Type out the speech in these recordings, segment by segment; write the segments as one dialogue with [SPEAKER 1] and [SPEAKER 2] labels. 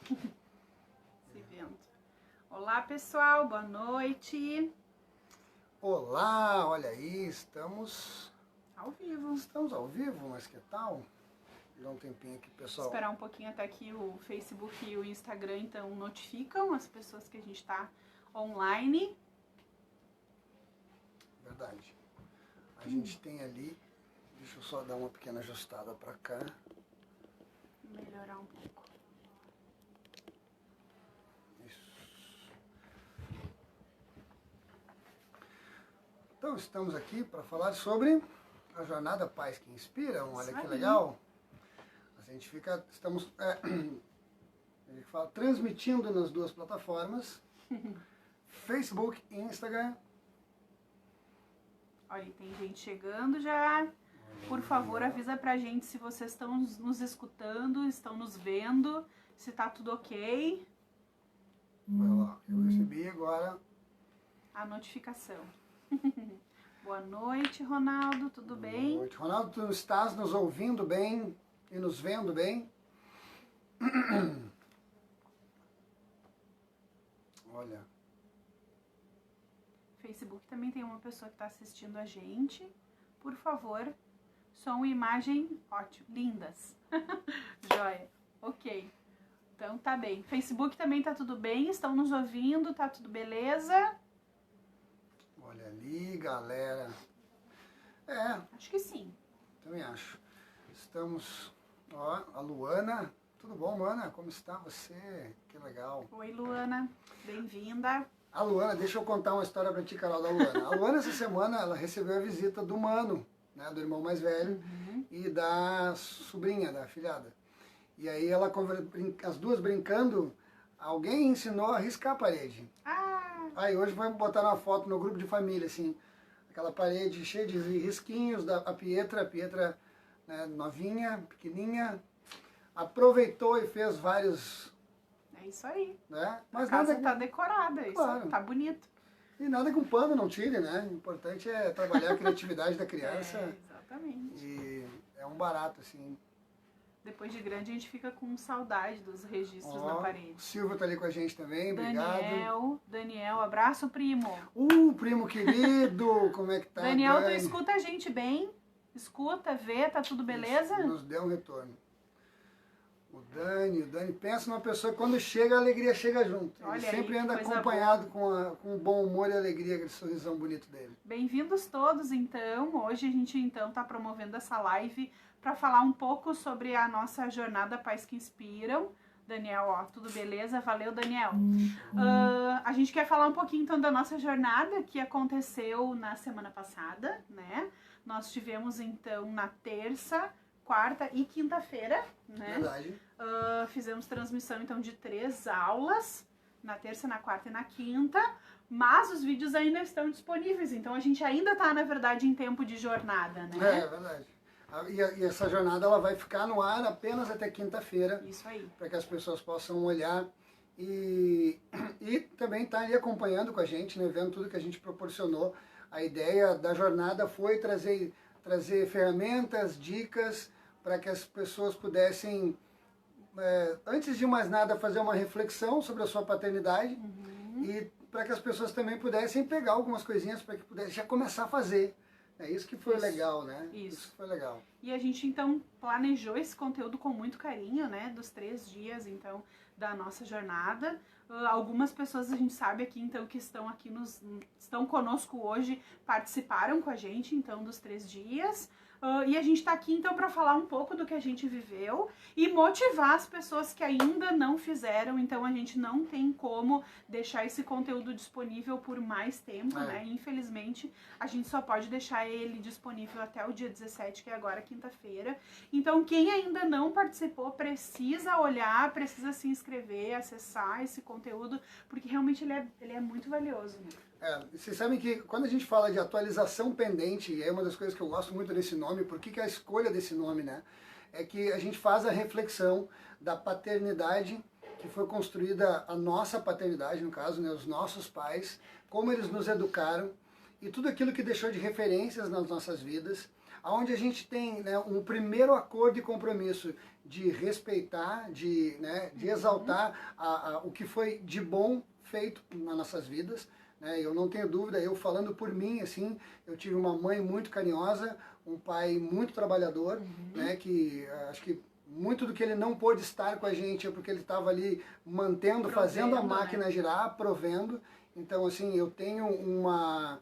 [SPEAKER 1] Se vendo. Olá, pessoal, boa noite.
[SPEAKER 2] Olá, olha aí, estamos
[SPEAKER 1] Ao vivo.
[SPEAKER 2] Estamos ao vivo, mas que tal? Dá um tempinho aqui, pessoal.
[SPEAKER 1] Esperar um pouquinho até que o Facebook e o Instagram, então, notificam as pessoas que a gente tá online.
[SPEAKER 2] Verdade. A gente tem ali, deixa eu só dar uma pequena ajustada pra cá.
[SPEAKER 1] Melhorar um pouco.
[SPEAKER 2] Isso. Então, estamos aqui para falar sobre a jornada Pais que Inspiram. Olha que legal. A gente estamos transmitindo nas duas plataformas, Facebook e Instagram.
[SPEAKER 1] Olha, tem gente chegando já. Por favor, avisa pra gente se vocês estão nos escutando, estão nos vendo, se tá tudo ok.
[SPEAKER 2] Olha lá, eu recebi agora
[SPEAKER 1] a notificação. Boa noite, Ronaldo, tudo bem?
[SPEAKER 2] Boa noite, Ronaldo, tu estás nos ouvindo bem e nos vendo bem? Olha.
[SPEAKER 1] Facebook também tem uma pessoa que está assistindo a gente. Por favor, som e imagem, ótimo, lindas. Joia, ok. Então tá bem. Facebook também tá tudo bem, estão nos ouvindo, tá tudo beleza?
[SPEAKER 2] Olha ali, galera.
[SPEAKER 1] Acho que sim.
[SPEAKER 2] Também acho. Estamos, ó, a Luana. Tudo bom, Luana? Como está você? Que legal.
[SPEAKER 1] Oi, Luana. Bem-vinda.
[SPEAKER 2] A Luana, deixa eu contar uma história pra ti, Carol, da Luana. A Luana, essa semana, ela recebeu a visita do Mano, né, do irmão mais velho, e da sobrinha, da afilhada. E aí, as duas brincando, alguém ensinou a riscar a parede. Aí hoje vamos botar uma foto no grupo de família, assim, aquela parede cheia de risquinhos, a Pietra, né, novinha, pequenininha, aproveitou e fez vários...
[SPEAKER 1] É isso aí.
[SPEAKER 2] Né?
[SPEAKER 1] Mas a casa tá decorada, claro. Isso tá bonito.
[SPEAKER 2] E nada com pano não tire, né? O importante é trabalhar a criatividade da criança.
[SPEAKER 1] Exatamente.
[SPEAKER 2] E é um barato, assim.
[SPEAKER 1] Depois de grande a gente fica com saudade dos registros na parede.
[SPEAKER 2] O Silvio tá ali com a gente também, obrigado.
[SPEAKER 1] Daniel, abraço, primo.
[SPEAKER 2] Primo querido, como é que tá?
[SPEAKER 1] Daniel, tu escuta a gente bem? Escuta, vê, tá tudo beleza?
[SPEAKER 2] Isso, nos deu um retorno. O Dani, pensa numa pessoa que quando chega, a alegria chega junto. Ele sempre anda acompanhado com o bom humor e a alegria, aquele sorrisão bonito dele.
[SPEAKER 1] Bem-vindos todos, então. Hoje a gente, então, tá promovendo essa live para falar um pouco sobre a nossa jornada Pais que Inspiram. Daniel, ó, tudo beleza? Valeu, Daniel. A gente quer falar um pouquinho, então, da nossa jornada que aconteceu na semana passada, né? Nós tivemos, então, na terça, quarta e quinta-feira, né?
[SPEAKER 2] Verdade.
[SPEAKER 1] Fizemos transmissão, então, de 3 aulas, na terça, na quarta e na quinta, mas os vídeos ainda estão disponíveis, então a gente ainda tá, na verdade, em tempo de jornada, né?
[SPEAKER 2] É verdade. E essa jornada, ela vai ficar no ar apenas até quinta-feira.
[SPEAKER 1] Isso aí. Para
[SPEAKER 2] que as pessoas possam olhar e também estar ali acompanhando com a gente, né? Vendo tudo que a gente proporcionou. A ideia da jornada foi trazer ferramentas, dicas, para que as pessoas pudessem, antes de mais nada, fazer uma reflexão sobre a sua paternidade e para que as pessoas também pudessem pegar algumas coisinhas para que pudessem já começar a fazer. É isso que foi legal, né? Isso que foi legal.
[SPEAKER 1] E a gente, então, planejou esse conteúdo com muito carinho, né? Dos 3 dias, então, da nossa jornada. Algumas pessoas a gente sabe aqui, então, que estão conosco hoje, participaram com a gente, então, dos 3 dias. E a gente tá aqui, então, para falar um pouco do que a gente viveu e motivar as pessoas que ainda não fizeram. Então, a gente não tem como deixar esse conteúdo disponível por mais tempo, né? Infelizmente, a gente só pode deixar ele disponível até o dia 17, que é agora quinta-feira. Então, quem ainda não participou, precisa olhar, precisa se inscrever, acessar esse conteúdo, porque realmente ele é muito valioso, né?
[SPEAKER 2] Vocês sabem que quando a gente fala de atualização pendente, é uma das coisas que eu gosto muito desse nome, por que a escolha desse nome, né? É que a gente faz a reflexão da paternidade que foi construída, a nossa paternidade, no caso, né, os nossos pais, como eles nos educaram e tudo aquilo que deixou de referências nas nossas vidas, onde a gente tem, né, um primeiro acordo e compromisso de respeitar, de exaltar o que foi de bom feito nas nossas vidas, né? Eu não tenho dúvida, eu falando por mim, assim, eu tive uma mãe muito carinhosa, um pai muito trabalhador, né, que acho que muito do que ele não pôde estar com a gente é porque ele estava ali mantendo, fazendo a máquina girar, provendo. Então, assim, eu tenho uma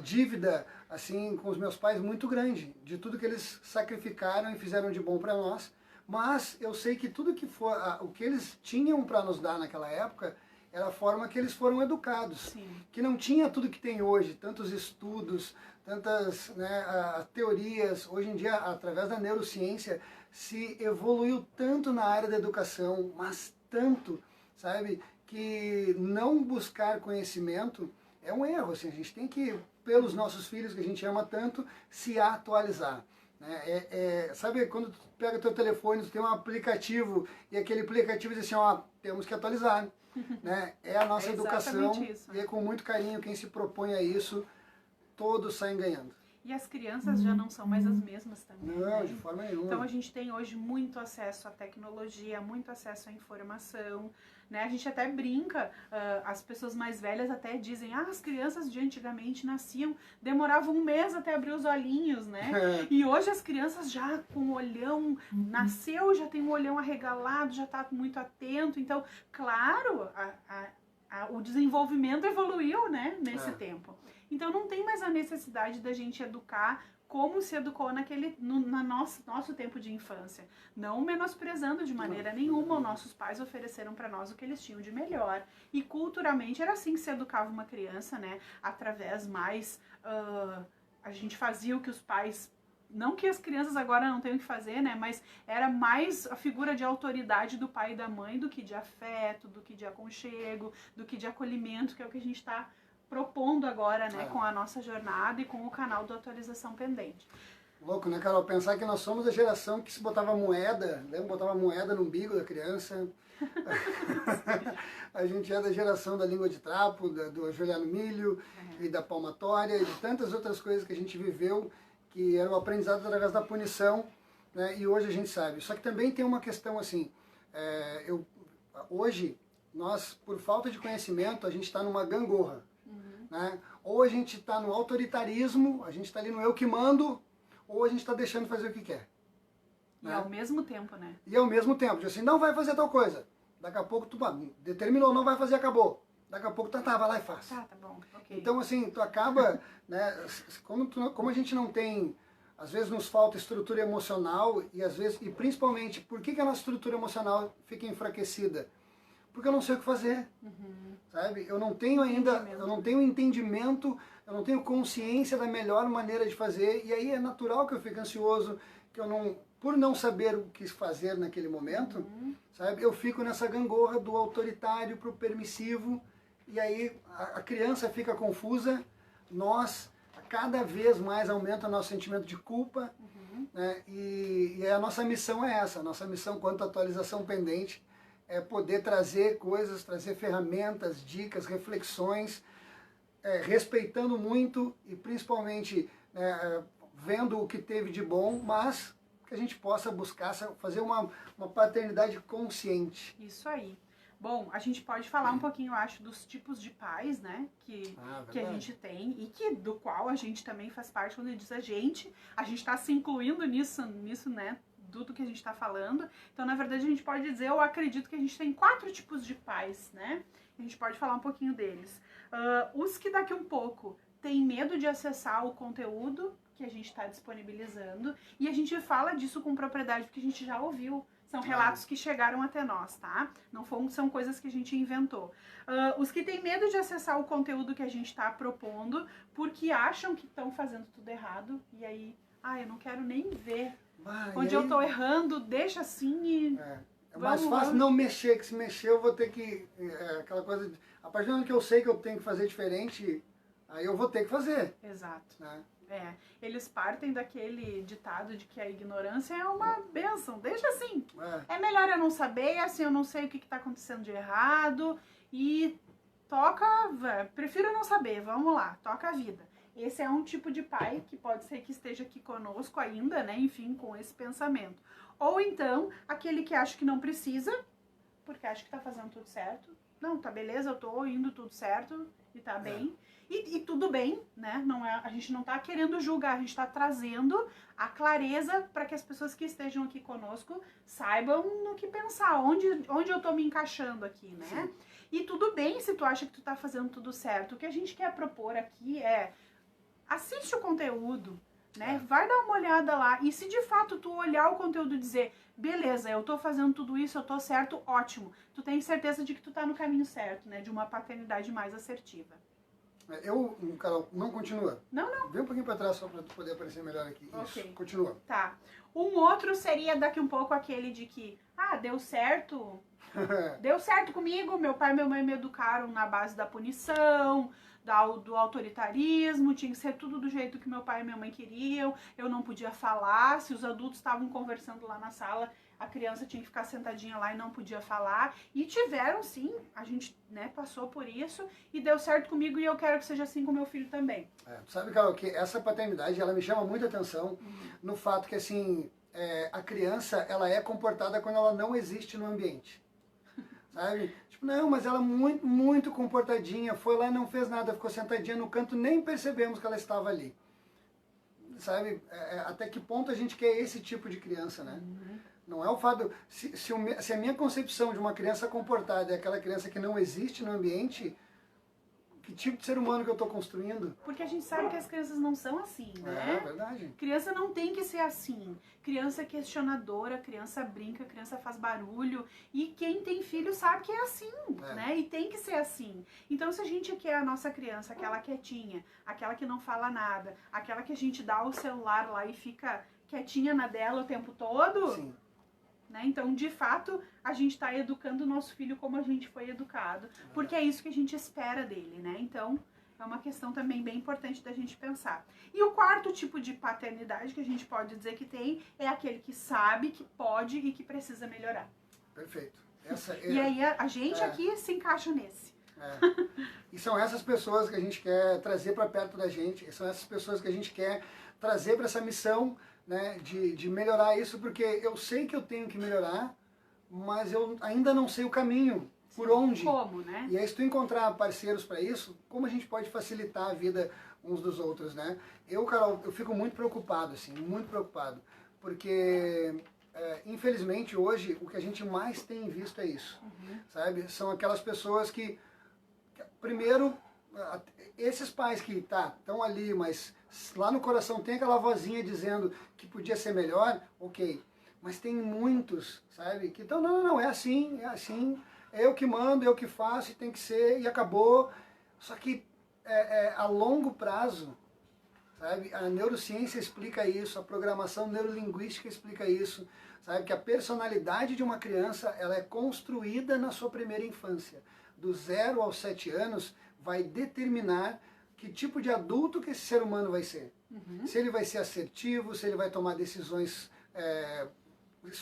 [SPEAKER 2] dívida, assim, com os meus pais muito grande, de tudo que eles sacrificaram e fizeram de bom para nós. Mas eu sei que tudo que for, o que eles tinham para nos dar naquela época, era a forma que eles foram educados.
[SPEAKER 1] Sim.
[SPEAKER 2] Que não tinha tudo que tem hoje, tantos estudos, tantas, né, teorias. Hoje em dia, através da neurociência, se evoluiu tanto na área da educação, mas tanto, sabe, que não buscar conhecimento é um erro. Assim, a gente tem que, pelos nossos filhos que a gente ama tanto, se atualizar. Né? Sabe quando tu pega teu telefone, tu tem um aplicativo e aquele aplicativo diz assim, ó, temos que atualizar. Né? É a nossa educação
[SPEAKER 1] isso.
[SPEAKER 2] E é com muito carinho quem se propõe a isso, todos saem ganhando.
[SPEAKER 1] E as crianças já não são mais as mesmas também.
[SPEAKER 2] Não,
[SPEAKER 1] né?
[SPEAKER 2] de forma nenhuma.
[SPEAKER 1] Então a gente tem hoje muito acesso à tecnologia, muito acesso à informação, né? A gente até brinca, as pessoas mais velhas até dizem, as crianças de antigamente nasciam, demoravam um mês até abrir os olhinhos, né? E hoje as crianças já com o olhão, nasceu, já tem o olhão arregalado, já está muito atento. Então, claro, o desenvolvimento evoluiu, né, nesse tempo. Então não tem mais a necessidade da gente educar como se educou no nosso tempo de infância. Não menosprezando de maneira nenhuma, os nossos pais ofereceram para nós o que eles tinham de melhor. E culturalmente era assim que se educava uma criança, né? Através mais... a gente fazia o que os pais... Não que as crianças agora não tenham o que fazer, né? Mas era mais a figura de autoridade do pai e da mãe do que de afeto, do que de aconchego, do que de acolhimento, que é o que a gente está propondo agora, né, com a nossa jornada e com o canal do Atualização Pendente.
[SPEAKER 2] Louco, né, Carol? Pensar que nós somos a geração que se botava moeda, lembra? Botava moeda no umbigo da criança. A gente é da geração da língua de trapo, do ajoelhar no milho e da palmatória e de tantas outras coisas que a gente viveu, que era o aprendizado através da punição, né, e hoje a gente sabe. Só que também tem uma questão assim, hoje, nós, por falta de conhecimento, a gente está numa gangorra. Né? Ou a gente está no autoritarismo, a gente está ali no eu que mando, ou a gente está deixando fazer o que quer.
[SPEAKER 1] E ao mesmo tempo, né?
[SPEAKER 2] E ao mesmo tempo, assim, não vai fazer tal coisa. Daqui a pouco tu determinou, não vai fazer, acabou. Daqui a pouco vai lá e faz.
[SPEAKER 1] Tá bom, ok.
[SPEAKER 2] Então, assim, tu acaba, né, como a gente não tem, às vezes nos falta estrutura emocional, e às vezes, e principalmente, por que a nossa estrutura emocional fica enfraquecida? Porque eu não sei o que fazer, sabe? Eu não tenho ainda, eu não tenho entendimento, eu não tenho consciência da melhor maneira de fazer, e aí é natural que eu fique ansioso, que eu não, por não saber o que fazer naquele momento, sabe? Eu fico nessa gangorra do autoritário pro permissivo, e aí a criança fica confusa, nós cada vez mais aumenta o nosso sentimento de culpa, né? E a nossa missão é essa, a nossa missão quanto à atualização pendente, é poder trazer coisas, trazer ferramentas, dicas, reflexões, respeitando muito e principalmente vendo o que teve de bom, mas que a gente possa buscar fazer uma paternidade consciente.
[SPEAKER 1] Isso aí. Bom, a gente pode falar um pouquinho, eu acho, dos tipos de pais, né, que a gente tem e do qual a gente também faz parte. Quando diz a gente está se incluindo nisso, né, tudo que a gente está falando. Então, na verdade, a gente pode dizer, eu acredito que a gente tem 4 tipos de pais, né? A gente pode falar um pouquinho deles. Os que daqui um pouco têm medo de acessar o conteúdo que a gente está disponibilizando, e a gente fala disso com propriedade porque a gente já ouviu. São relatos que chegaram até nós, tá? Não são coisas que a gente inventou. Os que têm medo de acessar o conteúdo que a gente está propondo porque acham que estão fazendo tudo errado, e aí, eu não quero nem ver. Onde eu tô errando, deixa assim e...
[SPEAKER 2] É mais fácil não mexer, que se mexer eu vou ter que... aquela coisa... A partir do momento que eu sei que eu tenho que fazer diferente, aí eu vou ter que fazer.
[SPEAKER 1] Exato.
[SPEAKER 2] Né?
[SPEAKER 1] Eles partem daquele ditado de que a ignorância é uma bênção. Deixa assim. É melhor eu não saber, assim eu não sei o que tá acontecendo de errado. E prefiro não saber, vamos lá, toca a vida. Esse é um tipo de pai que pode ser que esteja aqui conosco ainda, né? Enfim, com esse pensamento. Ou então, aquele que acha que não precisa, porque acha que tá fazendo tudo certo. Não, tá beleza, eu tô indo tudo certo e tá bem. E tudo bem, né? Não é, a gente não tá querendo julgar, a gente tá trazendo a clareza para que as pessoas que estejam aqui conosco saibam no que pensar, onde eu tô me encaixando aqui, né? Sim. E tudo bem se tu acha que tu tá fazendo tudo certo. O que a gente quer propor aqui é: assiste o conteúdo, né? Vai dar uma olhada lá. E se de fato tu olhar o conteúdo e dizer, beleza, eu tô fazendo tudo isso, eu tô certo, ótimo. Tu tem certeza de que tu tá no caminho certo, né? De uma paternidade mais assertiva.
[SPEAKER 2] Carol, não continua.
[SPEAKER 1] Não.
[SPEAKER 2] Vem um pouquinho pra trás só pra tu poder aparecer melhor aqui.
[SPEAKER 1] Okay.
[SPEAKER 2] Isso, continua.
[SPEAKER 1] Tá. Um outro seria daqui um pouco aquele de que, deu certo. Deu certo comigo, meu pai e minha mãe me educaram na base da punição, do autoritarismo, tinha que ser tudo do jeito que meu pai e minha mãe queriam, eu não podia falar, se os adultos estavam conversando lá na sala, a criança tinha que ficar sentadinha lá e não podia falar, e tiveram sim, a gente, né, passou por isso, e deu certo comigo e eu quero que seja assim com meu filho também.
[SPEAKER 2] Sabe, Carol, que essa paternidade, ela me chama muita atenção no fato que, assim, a criança, ela é comportada quando ela não existe no ambiente. Sabe? Tipo, não, mas ela muito, muito comportadinha, foi lá e não fez nada, ficou sentadinha no canto, nem percebemos que ela estava ali. Sabe? Até que ponto a gente quer esse tipo de criança, né? Não é o fato... Se a minha concepção de uma criança comportada é aquela criança que não existe no ambiente, que tipo de ser humano que eu estou construindo?
[SPEAKER 1] Porque a gente sabe que as crianças não são assim, né?
[SPEAKER 2] É verdade.
[SPEAKER 1] Criança não tem que ser assim. Criança é questionadora, criança brinca, criança faz barulho. E quem tem filho sabe que é assim, né? E tem que ser assim. Então, se a gente quer a nossa criança, aquela quietinha, aquela que não fala nada, aquela que a gente dá o celular lá e fica quietinha na dela o tempo todo...
[SPEAKER 2] Sim.
[SPEAKER 1] Né? Então, de fato, a gente está educando o nosso filho como a gente foi educado, porque é isso que a gente espera dele, né? Então, é uma questão também bem importante da gente pensar. E o quarto tipo de paternidade que a gente pode dizer que tem é aquele que sabe, que pode e que precisa melhorar.
[SPEAKER 2] Perfeito.
[SPEAKER 1] E aí a gente aqui se encaixa nesse.
[SPEAKER 2] E são essas pessoas que a gente quer trazer para perto da gente, são essas pessoas que a gente quer trazer para essa missão, né, de melhorar isso, porque eu sei que eu tenho que melhorar, mas eu ainda não sei o caminho, por onde.
[SPEAKER 1] Como, né?
[SPEAKER 2] E aí, se tu encontrar parceiros para isso, como a gente pode facilitar a vida uns dos outros, né? Carol, eu fico muito preocupado, assim, muito preocupado, porque, infelizmente, hoje, o que a gente mais tem visto é isso, sabe? São aquelas pessoas que, primeiro, esses pais que estão ali, mas lá no coração tem aquela vozinha dizendo que podia ser melhor, ok. Mas tem muitos, sabe, que então, não, é assim, é eu que mando, eu que faço, e tem que ser, e acabou. Só que a longo prazo, sabe, a neurociência explica isso, a programação neurolinguística explica isso, sabe, que a personalidade de uma criança, ela é construída na sua primeira infância. Do 0 aos 7 anos, vai determinar que tipo de adulto que esse ser humano vai ser. Se ele vai ser assertivo, se ele vai tomar decisões,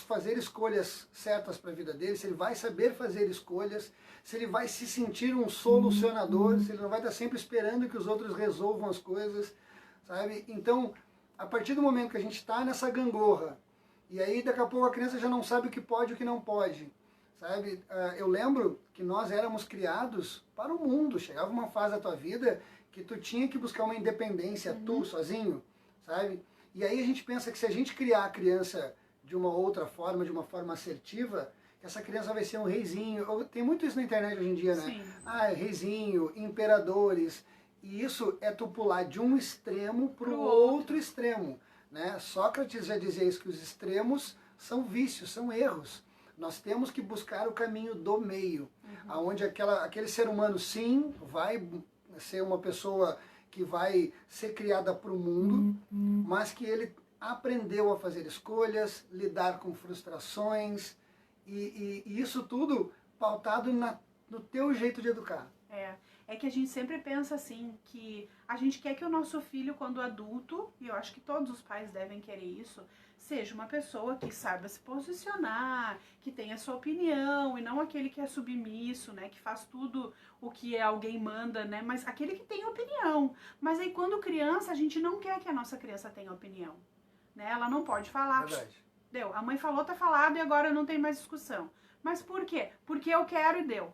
[SPEAKER 2] fazer escolhas certas para a vida dele, se ele vai saber fazer escolhas, se ele vai se sentir um solucionador, se ele não vai estar sempre esperando que os outros resolvam as coisas, sabe? Então, a partir do momento que a gente está nessa gangorra, e aí daqui a pouco a criança já não sabe o que pode e o que não pode, sabe? Eu lembro que nós éramos criados para o mundo. Chegava uma fase da tua vida que tu tinha que buscar uma independência, tu, sozinho, sabe? E aí a gente pensa que se a gente criar a criança de uma outra forma, de uma forma assertiva, essa criança vai ser um reizinho. Tem muito isso na internet hoje em dia, né?
[SPEAKER 1] Sim.
[SPEAKER 2] Reizinho, imperadores. E isso é tu pular de um extremo para o outro extremo, né? Sócrates já dizia isso, que os extremos são vícios, são erros. Nós temos que buscar o caminho do meio, onde aquele ser humano, sim, vai ser uma pessoa que vai ser criada para o mundo, mas que ele aprendeu a fazer escolhas, lidar com frustrações, e isso tudo pautado no teu jeito de educar.
[SPEAKER 1] É que a gente sempre pensa assim, que a gente quer que o nosso filho, quando adulto, e eu acho que todos os pais devem querer isso, seja uma pessoa que saiba se posicionar, que tenha sua opinião, e não aquele que é submisso, né, que faz tudo o que alguém manda, né, mas aquele que tem opinião. Mas aí quando criança, a gente não quer que a nossa criança tenha opinião, né, ela não pode falar.
[SPEAKER 2] Verdade.
[SPEAKER 1] Deu, a mãe falou, tá falado e agora não tem mais discussão. Mas por quê? Porque eu quero e deu.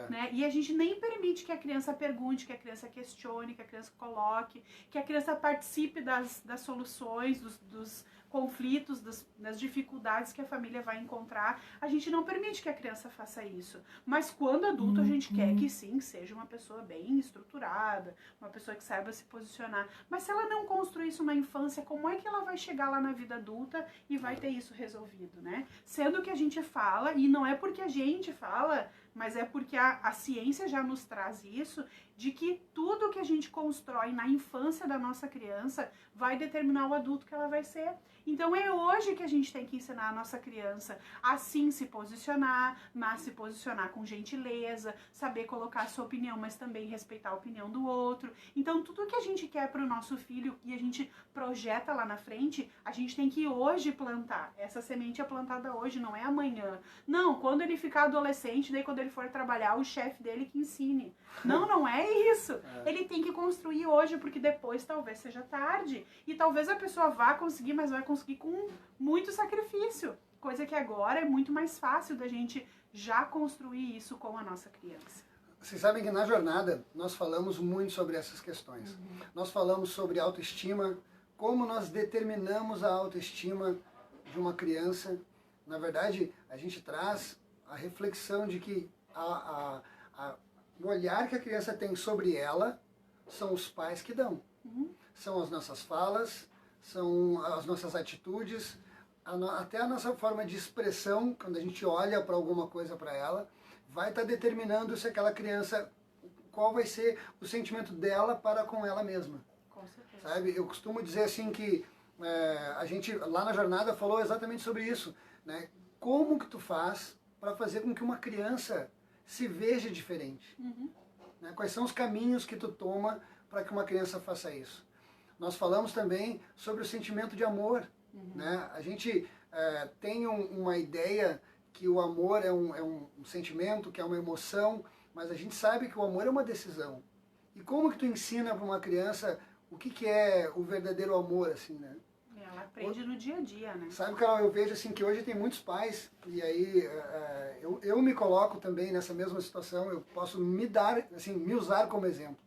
[SPEAKER 1] Né? E a gente nem permite que a criança pergunte, que a criança questione, que a criança coloque, que a criança participe das soluções, dos conflitos, das dificuldades que a família vai encontrar. A gente não permite que a criança faça isso. Mas quando adulto, a gente quer que sim, seja uma pessoa bem estruturada, uma pessoa que saiba se posicionar. Mas se ela não construir isso na infância, como é que ela vai chegar lá na vida adulta e vai ter isso resolvido, né? Sendo que a gente fala, e não é porque a gente fala, mas é porque a ciência já nos traz isso, de que tudo que a gente constrói na infância da nossa criança vai determinar o adulto que ela vai ser. Então é hoje que a gente tem que ensinar a nossa criança a sim se posicionar, mas se posicionar com gentileza, saber colocar a sua opinião, mas também respeitar a opinião do outro. Então tudo que a gente quer para o nosso filho e a gente projeta lá na frente, a gente tem que hoje plantar. Essa semente é plantada hoje, não é amanhã. Não, quando ele ficar adolescente, daí quando ele for trabalhar, o chefe dele que ensine. Não, não é isso. Ele tem que construir hoje, porque depois talvez seja tarde. E talvez a pessoa vá conseguir, mas vai conseguir com muito sacrifício. Coisa que agora é muito mais fácil da gente já construir isso com a nossa criança.
[SPEAKER 2] Vocês sabem que na jornada nós falamos muito sobre essas questões. Nós falamos sobre autoestima, como nós determinamos a autoestima de uma criança. Na verdade, a gente traz a reflexão de que o olhar que a criança tem sobre ela são os pais que dão. São as nossas falas, são as nossas atitudes, até a nossa forma de expressão, quando a gente olha para alguma coisa para ela, vai estar determinando se aquela criança, qual vai ser o sentimento dela para com ela mesma.
[SPEAKER 1] Com certeza.
[SPEAKER 2] Sabe? Eu costumo dizer assim que a gente lá na jornada falou exatamente sobre isso, né? Como que tu faz para fazer com que uma criança se veja diferente? Né? Quais são os caminhos que tu toma para que uma criança faça isso? Nós falamos também sobre o sentimento de amor. Né? A gente tem uma ideia que o amor é um sentimento, que é uma emoção, mas a gente sabe que o amor é uma decisão. E como que tu ensina para uma criança o que é o verdadeiro amor, assim, né?
[SPEAKER 1] Ela aprende no dia a dia, né?
[SPEAKER 2] Sabe, Carol, eu vejo assim que hoje tem muitos pais, e aí eu me coloco também nessa mesma situação, eu posso me usar como exemplo.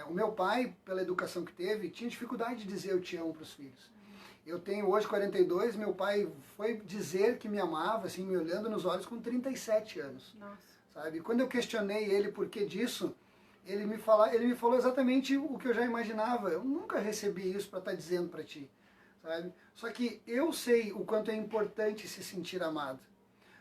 [SPEAKER 2] O meu pai, pela educação que teve, tinha dificuldade de dizer eu te amo para os filhos. Eu tenho hoje 42, meu pai foi dizer que me amava, assim, me olhando nos olhos com 37 anos.
[SPEAKER 1] Nossa.
[SPEAKER 2] Sabe? Quando eu questionei ele por que disso, ele me falou exatamente o que eu já imaginava. Eu nunca recebi isso para estar dizendo para ti. Sabe? Só que eu sei o quanto é importante se sentir amado.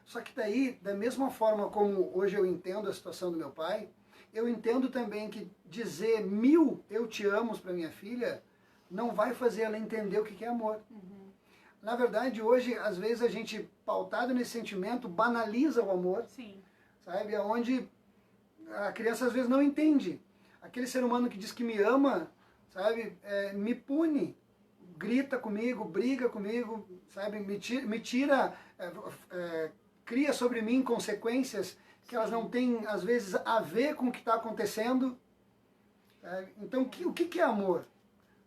[SPEAKER 2] Só que daí, da mesma forma como hoje eu entendo a situação do meu pai, eu entendo também que dizer 1000 eu te amo para minha filha não vai fazer ela entender o que é amor. Na verdade, hoje, às vezes a gente, pautado nesse sentimento, banaliza o amor.
[SPEAKER 1] Sim.
[SPEAKER 2] Sabe? Onde a criança às vezes não entende. Aquele ser humano que diz que me ama, sabe? Me pune, grita comigo, briga comigo, sabe? Me tira, cria sobre mim consequências que elas não têm, às vezes, a ver com o que está acontecendo. Sabe? Então, o que é amor?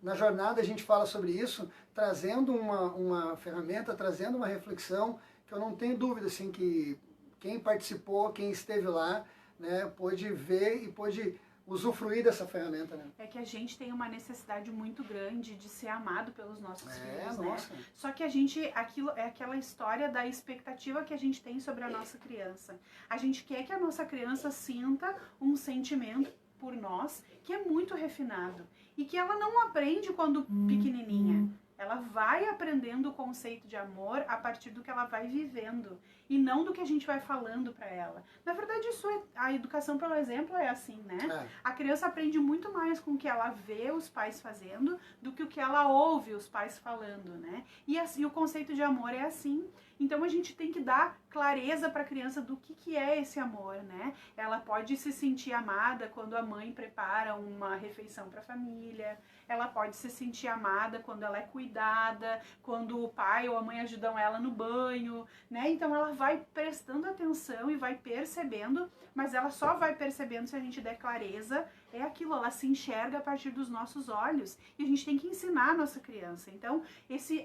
[SPEAKER 2] Na jornada a gente fala sobre isso, trazendo uma ferramenta, trazendo uma reflexão, que eu não tenho dúvida, assim, que quem participou, quem esteve lá, né, pôde ver e pôde usufruir dessa ferramenta, né?
[SPEAKER 1] É que a gente tem uma necessidade muito grande de ser amado pelos nossos filhos,
[SPEAKER 2] nossa.
[SPEAKER 1] né? Só que a gente, aquilo é aquela história da expectativa que a gente tem sobre a nossa criança. A gente quer que a nossa criança sinta um sentimento por nós que é muito refinado e que ela não aprende quando pequenininha. Ela vai aprendendo o conceito de amor a partir do que ela vai vivendo e não do que a gente vai falando para ela. Na verdade, a educação pelo exemplo é assim, né? A criança aprende muito mais com o que ela vê os pais fazendo do que o que ela ouve os pais falando, né? E o conceito de amor é assim. Então a gente tem que dar clareza para a criança do que é esse amor, né? Ela pode se sentir amada quando a mãe prepara uma refeição para a família. ela pode se sentir amada quando ela é cuidada, quando o pai ou a mãe ajudam ela no banho, né? Então ela vai prestando atenção e vai percebendo, mas ela só vai percebendo se a gente der clareza. É aquilo, ela se enxerga a partir dos nossos olhos e a gente tem que ensinar a nossa criança. Então,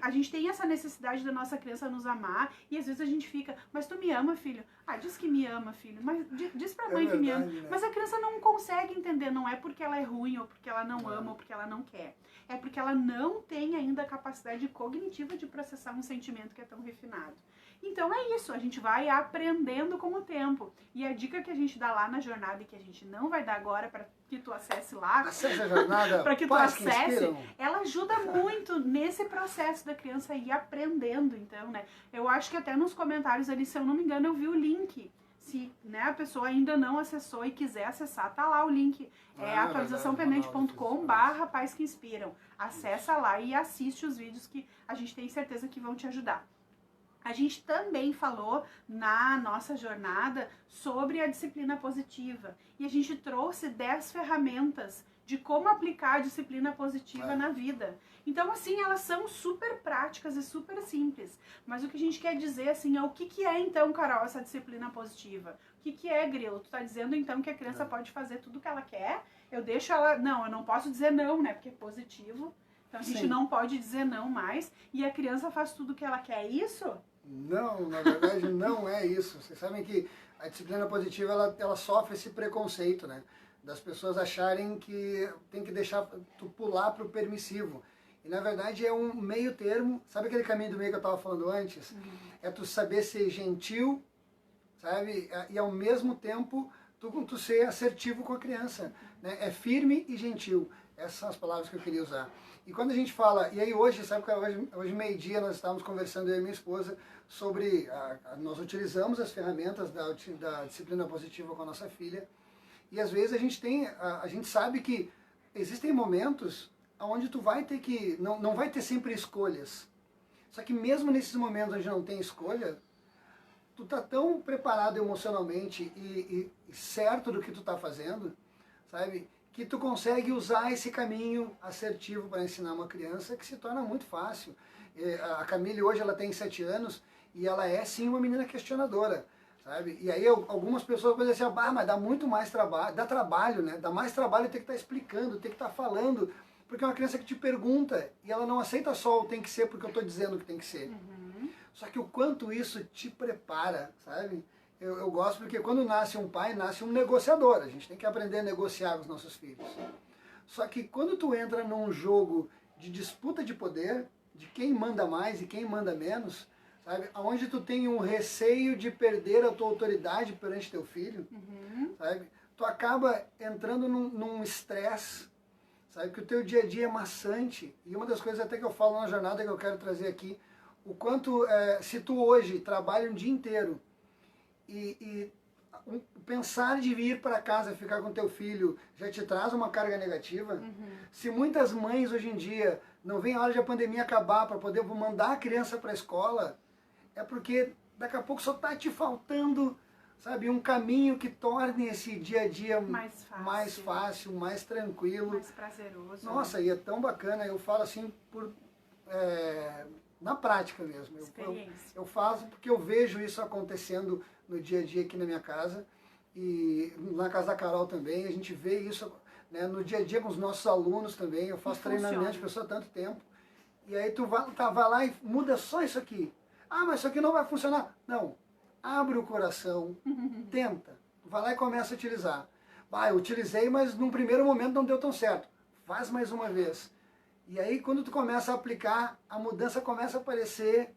[SPEAKER 1] a gente tem essa necessidade da nossa criança nos amar e às vezes a gente fica, mas tu me ama, filho? Ah, diz que me ama, filho, mas diz pra mãe que me ama.
[SPEAKER 2] Né?
[SPEAKER 1] Mas a criança não consegue entender, não é porque ela é ruim ou porque ela não ama ou porque ela não quer. É porque ela não tem ainda a capacidade cognitiva de processar um sentimento que é tão refinado. Então é isso, a gente vai aprendendo com o tempo. E a dica que a gente dá lá na jornada e que a gente não vai dar agora para que tu acesse lá,
[SPEAKER 2] Acesse a jornada,
[SPEAKER 1] para que tu
[SPEAKER 2] Pais que
[SPEAKER 1] acesse,
[SPEAKER 2] Inspiram.
[SPEAKER 1] ela ajuda muito nesse processo da criança ir aprendendo, então, né? Eu acho que até nos comentários ali, se eu não me engano, eu vi o link. Se, né, a pessoa ainda não acessou e quiser acessar, tá lá o link. É atualizaçãopendente.com/pais que inspiram. Acessa lá e assiste os vídeos que a gente tem certeza que vão te ajudar. A gente também falou na nossa jornada sobre a disciplina positiva. E a gente trouxe 10 ferramentas de como aplicar a disciplina positiva na vida. Então, assim, elas são super práticas e super simples. Mas o que a gente quer dizer, assim, é o que é, então, Carol, essa disciplina positiva? O que é, Grilo? Tu tá dizendo, então, que a criança pode fazer tudo o que ela quer? Eu deixo ela... Não, eu não posso dizer não, né? Porque é positivo. Então, a gente não pode dizer não mais. E a criança faz tudo o que ela quer. É isso?
[SPEAKER 2] Não, na verdade não é isso. Vocês sabem que a disciplina positiva ela sofre esse preconceito, né? Das pessoas acharem que tem que deixar tu pular para o permissivo. E na verdade é um meio termo. Sabe aquele caminho do meio que eu estava falando antes? É tu saber ser gentil, sabe? E ao mesmo tempo tu ser assertivo com a criança, né? É firme e gentil. Essas são as palavras que eu queria usar. E quando a gente fala, e aí hoje, sabe que hoje meio-dia nós estávamos conversando, eu e minha esposa, sobre, nós utilizamos as ferramentas da disciplina positiva com a nossa filha, e às vezes a gente sabe que existem momentos onde tu vai ter que, não vai ter sempre escolhas. Só que mesmo nesses momentos onde não tem escolha, tu tá tão preparado emocionalmente e certo do que tu tá fazendo, sabe? Que tu consegue usar esse caminho assertivo para ensinar uma criança, que se torna muito fácil. A Camille hoje ela tem 7 anos e ela é sim uma menina questionadora, sabe? E aí algumas pessoas vão dizer assim, mas dá muito mais trabalho, dá trabalho, né? Dá mais trabalho ter que estar explicando, ter que estar falando, porque é uma criança que te pergunta e ela não aceita só o tem que ser porque eu estou dizendo que tem que ser. Só que o quanto isso te prepara, sabe? Eu gosto porque quando nasce um pai, nasce um negociador. A gente tem que aprender a negociar com os nossos filhos. Só que quando tu entra num jogo de disputa de poder, de quem manda mais e quem manda menos, sabe? Onde tu tem um receio de perder a tua autoridade perante teu filho, sabe? Tu acaba entrando num estresse, sabe? Que o teu dia a dia é maçante. E uma das coisas até que eu falo na jornada que eu quero trazer aqui, o quanto, se tu hoje trabalha um dia inteiro, e pensar de vir para casa ficar com teu filho já te traz uma carga negativa. Se muitas mães hoje em dia não vem a hora de a pandemia acabar para poder mandar a criança para a escola, é porque daqui a pouco só está te faltando, sabe, um caminho que torne esse dia a dia mais fácil, mais tranquilo,
[SPEAKER 1] mais prazeroso.
[SPEAKER 2] Nossa, e é tão bacana. Eu falo assim na prática mesmo. Eu faço porque eu vejo isso acontecendo no dia a dia aqui na minha casa e na casa da Carol também. A gente vê isso, né, no dia a dia com os nossos alunos também. Eu faço treinamento de pessoa há tanto tempo. E aí tu vai lá e muda só isso aqui. Ah, mas isso aqui não vai funcionar. Não. Abre o coração, tenta. Vai lá e começa a utilizar. Eu utilizei, mas num primeiro momento não deu tão certo. Faz mais uma vez. E aí quando tu começa a aplicar, a mudança começa a aparecer,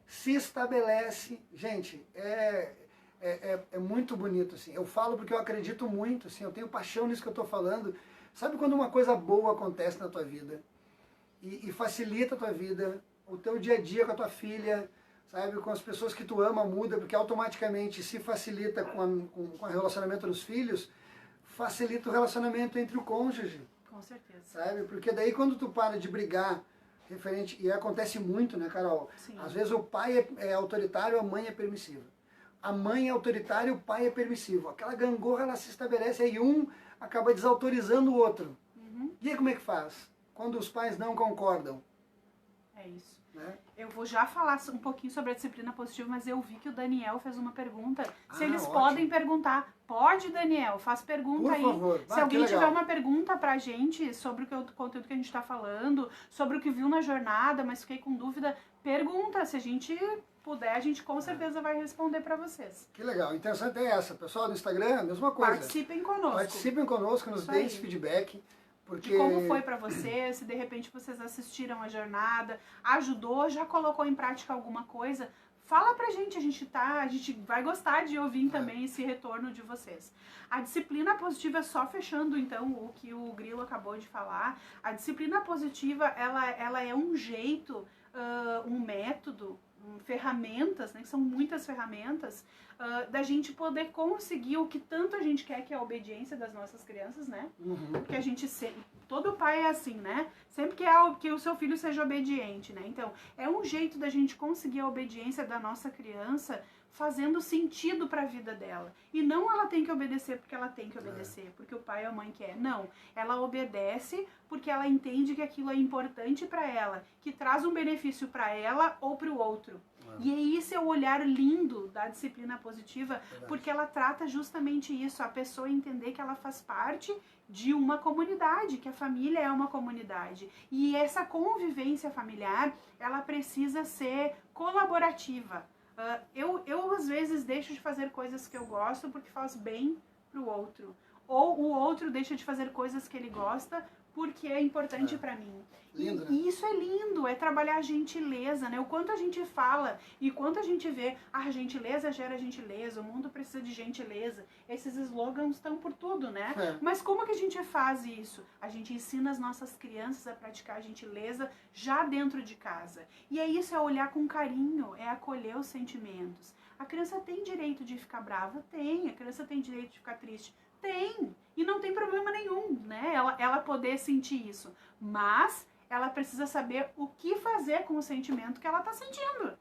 [SPEAKER 2] se estabelece. Gente, é muito bonito, assim. Eu falo porque eu acredito muito, assim, eu tenho paixão nisso que eu estou falando. Sabe quando uma coisa boa acontece na tua vida e facilita a tua vida, o teu dia a dia com a tua filha, sabe, com as pessoas que tu ama muda, porque automaticamente se facilita com o relacionamento dos filhos, facilita o relacionamento entre o cônjuge.
[SPEAKER 1] Com certeza.
[SPEAKER 2] Sabe, porque daí quando tu para de brigar, e acontece muito, né, Carol?
[SPEAKER 1] Sim.
[SPEAKER 2] Às vezes o pai é autoritário, a mãe é permissiva. A mãe é autoritária, o pai é permissivo. Aquela gangorra, ela se estabelece, aí um acaba desautorizando o outro. E aí como é que faz? quando os pais não concordam.
[SPEAKER 1] É isso.
[SPEAKER 2] Né?
[SPEAKER 1] Eu vou já falar um pouquinho sobre a disciplina positiva, mas eu vi que o Daniel fez uma pergunta. Se eles
[SPEAKER 2] ótimo.
[SPEAKER 1] podem perguntar. Pode, Daniel, faz pergunta
[SPEAKER 2] Por
[SPEAKER 1] aí.
[SPEAKER 2] favor.
[SPEAKER 1] Se alguém tiver uma pergunta pra gente sobre o conteúdo que a gente tá falando, sobre o que viu na jornada, mas fiquei com dúvida, pergunta. Se a gente puder, a gente com certeza vai responder pra vocês.
[SPEAKER 2] Que legal. Interessante é essa. Pessoal do Instagram, a mesma coisa.
[SPEAKER 1] Participem conosco.
[SPEAKER 2] Participem conosco, nos deem esse feedback. Porque...
[SPEAKER 1] De como foi pra vocês, se de repente vocês assistiram a jornada, ajudou, já colocou em prática alguma coisa, fala pra gente, a gente vai gostar de ouvir também esse retorno de vocês. A disciplina positiva, só fechando então o que o Grilo acabou de falar, a disciplina positiva, ela é um jeito, um método, ferramentas, né, que são muitas ferramentas, da gente poder conseguir o que tanto a gente quer, que é a obediência das nossas crianças, né? Porque a gente todo pai é assim, né? Sempre quer que o seu filho seja obediente, né? Então, é um jeito da gente conseguir a obediência da nossa criança fazendo sentido para a vida dela. E não ela tem que obedecer porque ela tem que obedecer, porque o pai ou a mãe quer. Não, ela obedece porque ela entende que aquilo é importante para ela, que traz um benefício para ela ou para o outro. E esse é o olhar lindo da disciplina positiva, porque ela trata justamente isso, a pessoa entender que ela faz parte de uma comunidade, que a família é uma comunidade. E essa convivência familiar, ela precisa ser colaborativa. Eu às vezes deixo de fazer coisas que eu gosto porque faz bem pro outro. Ou o outro deixa de fazer coisas que ele gosta porque é importante pra mim.
[SPEAKER 2] Lindo, né?
[SPEAKER 1] E isso é lindo, é trabalhar a gentileza, né? O quanto a gente fala e quanto a gente vê, a gentileza gera gentileza, o mundo precisa de gentileza. Esses slogans estão por tudo, né? Mas como que a gente faz isso? A gente ensina as nossas crianças a praticar a gentileza já dentro de casa. E é isso, é olhar com carinho, é acolher os sentimentos. A criança tem direito de ficar brava? Tem. A criança tem direito de ficar triste? Tem. E não tem problema nenhum, né? Ela poder sentir isso. Mas ela precisa saber o que fazer com o sentimento que ela está sentindo.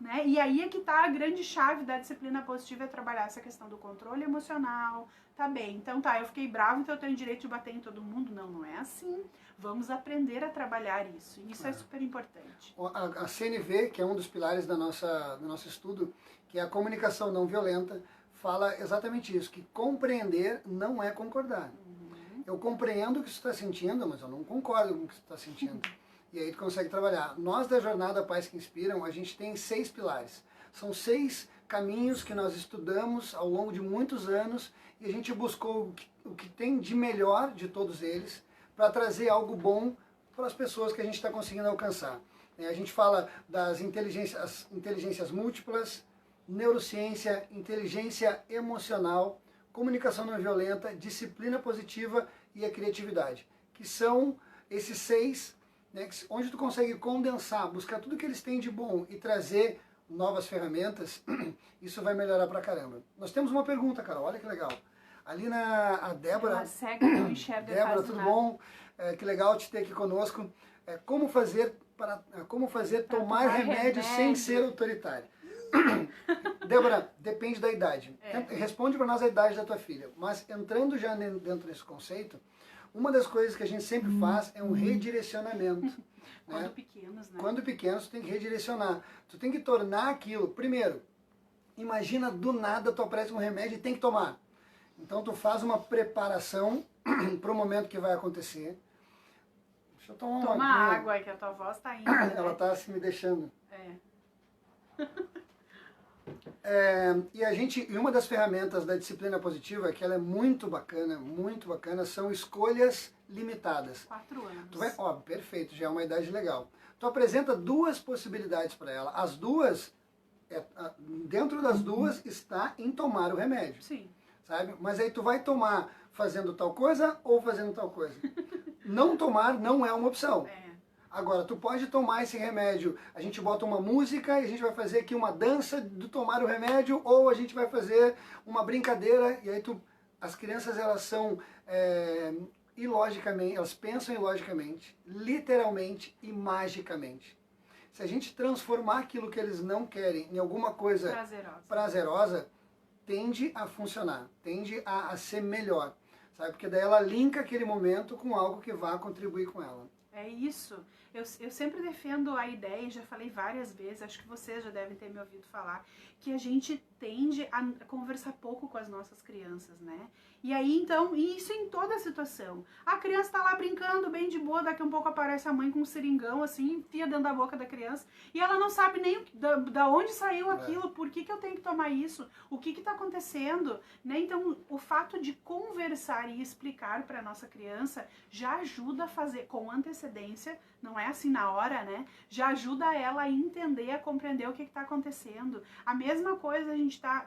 [SPEAKER 1] Né? E aí é que tá a grande chave da disciplina positiva, é trabalhar essa questão do controle emocional. Tá bem, então eu fiquei bravo, então eu tenho direito de bater em todo mundo. Não, não é assim. Vamos aprender a trabalhar isso. Isso é super importante.
[SPEAKER 2] A CNV, que é um dos pilares do nosso estudo, que é a comunicação não violenta, fala exatamente isso, que compreender não é concordar. Eu compreendo o que você está sentindo, mas eu não concordo com o que você está sentindo. E aí tu consegue trabalhar. Nós da Jornada Pais que Inspiram, a gente tem 6 pilares. São 6 caminhos que nós estudamos ao longo de muitos anos e a gente buscou o que tem de melhor de todos eles para trazer algo bom para as pessoas que a gente está conseguindo alcançar. A gente fala das inteligências múltiplas, neurociência, inteligência emocional, comunicação não violenta, disciplina positiva e a criatividade, que são esses 6, né, onde tu consegue condensar, buscar tudo que eles têm de bom e trazer novas ferramentas. Isso vai melhorar pra caramba. Nós temos uma pergunta, Carol, olha que legal. Ali a Débora...
[SPEAKER 1] Ela cega, não enxerga.
[SPEAKER 2] Débora, tudo bom? Que legal te ter aqui conosco. Como fazer tomar remédio sem ser autoritário? Débora, depende da idade. Responde para nós a idade da tua filha. Mas entrando já dentro desse conceito, uma das coisas que a gente sempre faz é um redirecionamento.
[SPEAKER 1] Quando pequenos, né?
[SPEAKER 2] Quando pequenos, tu tem que redirecionar. Tu tem que tornar aquilo... Primeiro, imagina do nada tu aparece um remédio e tem que tomar. Então tu faz uma preparação para o momento que vai acontecer. Deixa eu tomar
[SPEAKER 1] Toma água, que a tua voz tá indo. Né?
[SPEAKER 2] Ela tá assim me deixando. E uma das ferramentas da disciplina positiva, que ela é muito bacana, são escolhas limitadas.
[SPEAKER 1] 4 anos.
[SPEAKER 2] Tu vai, perfeito, já é uma idade legal. Tu apresenta 2 possibilidades para ela. As duas, dentro das duas está em tomar o remédio.
[SPEAKER 1] Sim.
[SPEAKER 2] Sabe? Mas aí tu vai tomar fazendo tal coisa ou fazendo tal coisa. Não tomar não é uma opção. Agora, tu pode tomar esse remédio, a gente bota uma música e a gente vai fazer aqui uma dança do tomar o remédio, ou a gente vai fazer uma brincadeira, e aí as crianças, elas são ilogicamente, elas pensam ilogicamente, literalmente e magicamente. Se a gente transformar aquilo que eles não querem em alguma coisa prazerosa, tende a funcionar, tende a ser melhor, sabe? Porque daí ela linka aquele momento com algo que vai contribuir com ela.
[SPEAKER 1] É isso. Eu sempre defendo a ideia, já falei várias vezes, acho que vocês já devem ter me ouvido falar, que a gente tende a conversar pouco com as nossas crianças, né? E aí, então, isso em toda situação. A criança tá lá brincando bem de boa, daqui a um pouco aparece a mãe com um seringão, assim, enfia dentro da boca da criança, e ela não sabe nem da onde saiu aquilo, por que eu tenho que tomar isso, o que tá acontecendo, né? Então, o fato de conversar e explicar para nossa criança já ajuda a fazer com antecedência, não é assim na hora, né? Já ajuda ela a entender, a compreender o que está acontecendo. A mesma coisa a gente tá...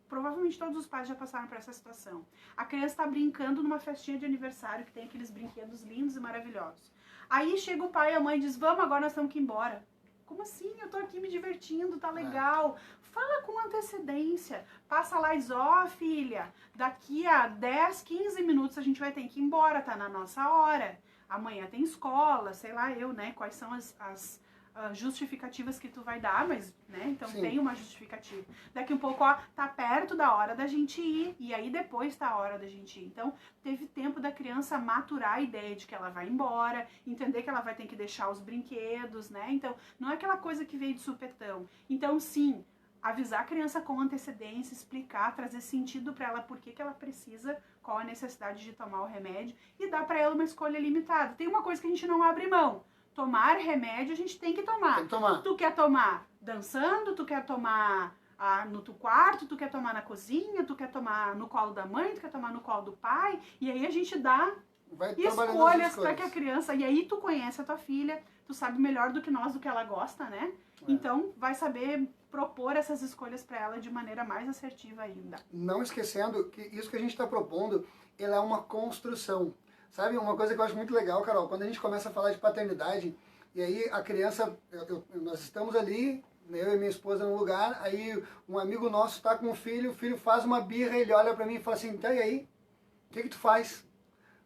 [SPEAKER 1] Provavelmente todos os pais já passaram por essa situação. A criança está brincando numa festinha de aniversário que tem aqueles brinquedos lindos e maravilhosos. Aí chega o pai e a mãe e diz, vamos, agora nós temos que ir embora. Como assim? Eu tô aqui me divertindo, tá legal. Fala com antecedência. Passa lá e diz, ó, filha, daqui a 10, 15 minutos a gente vai ter que ir embora, tá na nossa hora. Amanhã tem escola, sei lá eu, né? Quais são as justificativas que tu vai dar, mas, né, então
[SPEAKER 2] Sim.
[SPEAKER 1] tem uma justificativa. Daqui um pouco, ó, tá perto da hora da gente ir, e aí depois tá a hora da gente ir. Então, teve tempo da criança maturar a ideia de que ela vai embora, entender que ela vai ter que deixar os brinquedos, né, então, não é aquela coisa que veio de supetão. Então, sim, avisar a criança com antecedência, explicar, trazer sentido para ela por que ela precisa, qual a necessidade de tomar o remédio, e dar para ela uma escolha limitada. Tem uma coisa que a gente não abre mão. Tomar remédio a gente tem que tomar.
[SPEAKER 2] Tem que tomar.
[SPEAKER 1] Tu quer tomar dançando, tu quer tomar no teu quarto, tu quer tomar na cozinha, tu quer tomar no colo da mãe, tu quer tomar no colo do pai. E aí a gente dá escolhas para que a criança... E aí tu conhece a tua filha, tu sabe melhor do que nós do que ela gosta, né? Então vai saber propor essas escolhas para ela de maneira mais assertiva ainda.
[SPEAKER 2] Não esquecendo que isso que a gente está propondo, ela é uma construção. Sabe, uma coisa que eu acho muito legal, Carol, quando a gente começa a falar de paternidade, e aí a criança, nós estamos ali, eu e minha esposa num lugar, aí um amigo nosso está com o filho faz uma birra, ele olha para mim e fala assim, tá, e aí? O que tu faz?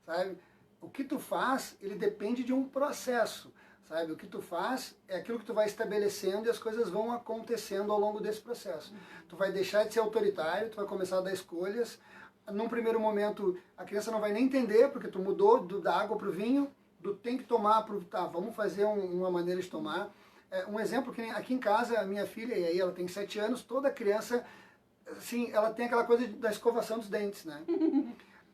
[SPEAKER 2] Sabe? O que tu faz, ele depende de um processo, sabe? O que tu faz é aquilo que tu vai estabelecendo e as coisas vão acontecendo ao longo desse processo. Tu vai deixar de ser autoritário, tu vai começar a dar escolhas. Num primeiro momento, a criança não vai nem entender, porque tu mudou da água para o vinho, do tem que tomar para tá, vamos fazer uma maneira de tomar. Um exemplo, que aqui em casa, a minha filha, e aí ela tem 7 anos, toda criança, assim, ela tem aquela coisa da escovação dos dentes, né?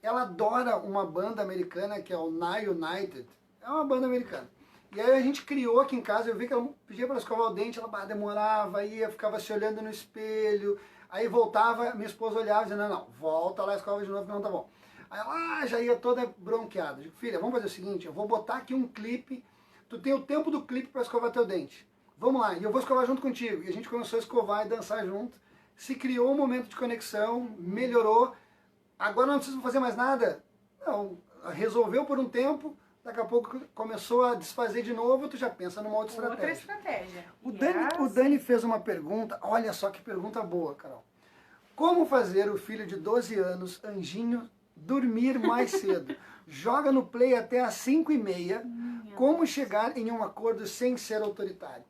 [SPEAKER 2] Ela adora uma banda americana que é o Nye United, é uma banda americana. E aí a gente criou aqui em casa, eu vi que ela pedia para escovar o dente, ela demorava, ia, ficava se olhando no espelho, aí voltava, minha esposa olhava e dizia, não, volta lá, escova de novo, não, tá bom. Aí ela já ia toda bronqueada. Eu digo, filha, vamos fazer o seguinte, eu vou botar aqui um clipe, tu tem o tempo do clipe para escovar teu dente. Vamos lá, e eu vou escovar junto contigo. E a gente começou a escovar e dançar junto. Se criou um momento de conexão, melhorou. Agora não precisa fazer mais nada? Não, resolveu por um tempo, daqui a pouco começou a desfazer de novo, tu já pensa numa outra estratégia.
[SPEAKER 1] Outra estratégia.
[SPEAKER 2] O Dani fez uma pergunta, olha só que pergunta boa, Carol. Como fazer o filho de 12 anos, Anjinho, dormir mais cedo? Joga no play até às 5h30. Como chegar em um acordo sem ser autoritário?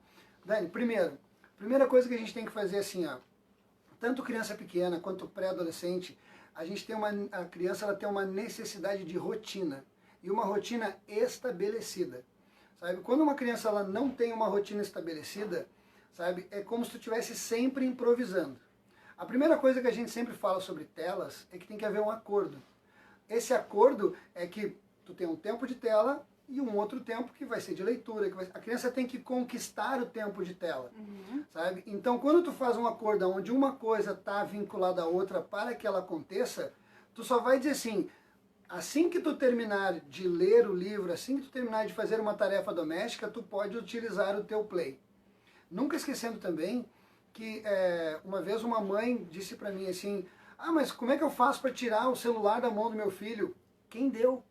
[SPEAKER 2] Dani, primeira coisa que a gente tem que fazer assim, ó, tanto criança pequena quanto pré-adolescente, a criança ela tem uma necessidade de rotina. E uma rotina estabelecida. Sabe? Quando uma criança ela não tem uma rotina estabelecida, sabe, é como se tu estivesse sempre improvisando. A primeira coisa que a gente sempre fala sobre telas é que tem que haver um acordo. Esse acordo é que tu tem um tempo de tela e um outro tempo que vai ser de leitura. A criança tem que conquistar o tempo de tela. Sabe? Então, quando tu faz um acordo onde uma coisa está vinculada à outra para que ela aconteça, tu só vai dizer assim que tu terminar de ler o livro, assim que tu terminar de fazer uma tarefa doméstica, tu pode utilizar o teu play. Nunca esquecendo também que uma vez uma mãe disse para mim assim, mas como é que eu faço para tirar o celular da mão do meu filho? Quem deu?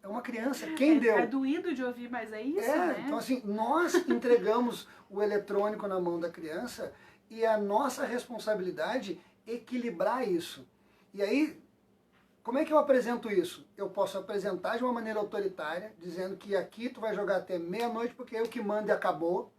[SPEAKER 2] É uma criança, quem deu?
[SPEAKER 1] É doído de ouvir, mas é isso, né?
[SPEAKER 2] Então assim, nós entregamos o eletrônico na mão da criança e é a nossa responsabilidade equilibrar isso. E aí, como é que eu apresento isso? Eu posso apresentar de uma maneira autoritária, dizendo que aqui tu vai jogar até meia-noite porque eu que mando e acabou.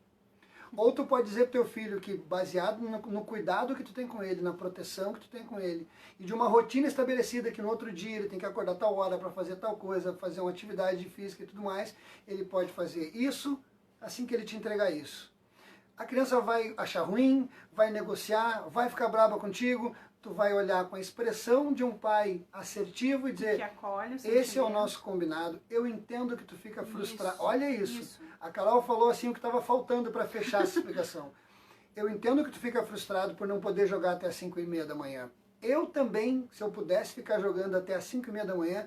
[SPEAKER 2] Ou tu pode dizer pro teu filho que baseado no cuidado que tu tem com ele, na proteção que tu tem com ele, e de uma rotina estabelecida que no outro dia ele tem que acordar tal hora para fazer tal coisa, fazer uma atividade física e tudo mais, ele pode fazer isso assim que ele te entregar isso. A criança vai achar ruim, vai negociar, vai ficar brava contigo, tu vai olhar com a expressão de um pai assertivo e dizer,
[SPEAKER 1] que acolhe o
[SPEAKER 2] esse é o nosso combinado, eu entendo que tu fica frustrado. Olha isso. A Carol falou assim o que estava faltando para fechar essa explicação. Eu entendo que tu fica frustrado por não poder jogar até as 5h30 da manhã. Eu também, se eu pudesse ficar jogando até as 5h30 da manhã,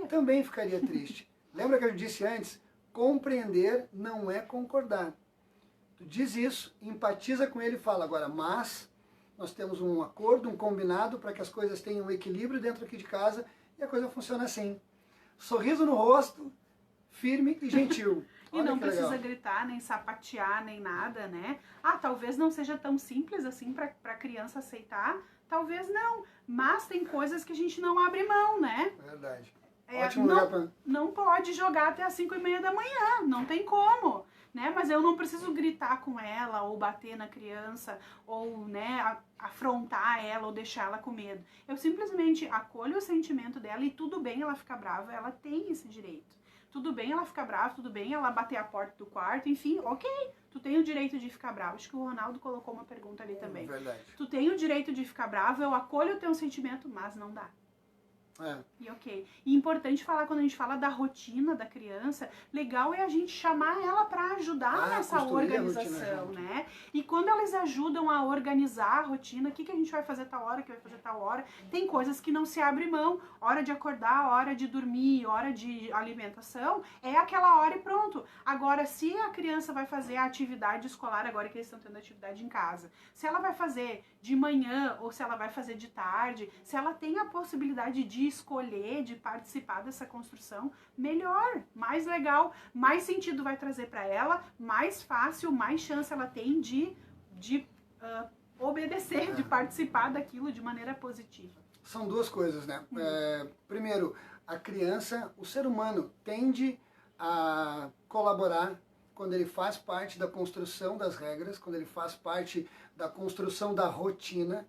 [SPEAKER 2] também ficaria triste. Lembra que eu disse antes? Compreender não é concordar. Tu diz isso, empatiza com ele e fala, agora, mas nós temos um acordo, um combinado para que as coisas tenham um equilíbrio dentro aqui de casa e a coisa funciona assim. Sorriso no rosto, firme e gentil.
[SPEAKER 1] E não precisa gritar, nem sapatear, nem nada, né? Ah, talvez não seja tão simples assim para a criança aceitar, talvez não. Mas tem coisas que a gente não abre mão, né?
[SPEAKER 2] Verdade. Ótimo lugar pra...
[SPEAKER 1] Não pode jogar até as 5h30 da manhã, não tem como. Né? Mas eu não preciso gritar com ela, ou bater na criança, ou né, afrontar ela, ou deixar ela com medo. Eu simplesmente acolho o sentimento dela e tudo bem ela ficar brava, ela tem esse direito. Tudo bem ela ficar brava, tudo bem ela bater a porta do quarto, enfim, ok. Tu tem o direito de ficar bravo. Acho que o Ronaldo colocou uma pergunta ali também.
[SPEAKER 2] Verdade.
[SPEAKER 1] Tu tem o direito de ficar bravo, eu acolho o teu sentimento, mas não dá. E ok. E importante falar, quando a gente fala da rotina da criança, legal é a gente chamar ela para ajudar nessa organização, né? E quando eles ajudam a organizar a rotina, o que a gente vai fazer tal hora, que vai fazer tal hora, tem coisas que não se abre mão. Hora de acordar, hora de dormir, hora de alimentação, é aquela hora e pronto. Agora, se a criança vai fazer a atividade escolar, agora que eles estão tendo atividade em casa, se ela vai fazer de manhã ou se ela vai fazer de tarde, se ela tem a possibilidade de escolher, de participar dessa construção, melhor, mais legal, mais sentido vai trazer para ela, mais fácil, mais chance ela tem de obedecer, de participar daquilo de maneira positiva.
[SPEAKER 2] São duas coisas, né? Primeiro, a criança, o ser humano tende a colaborar quando ele faz parte da construção das regras, quando ele faz parte da construção da rotina,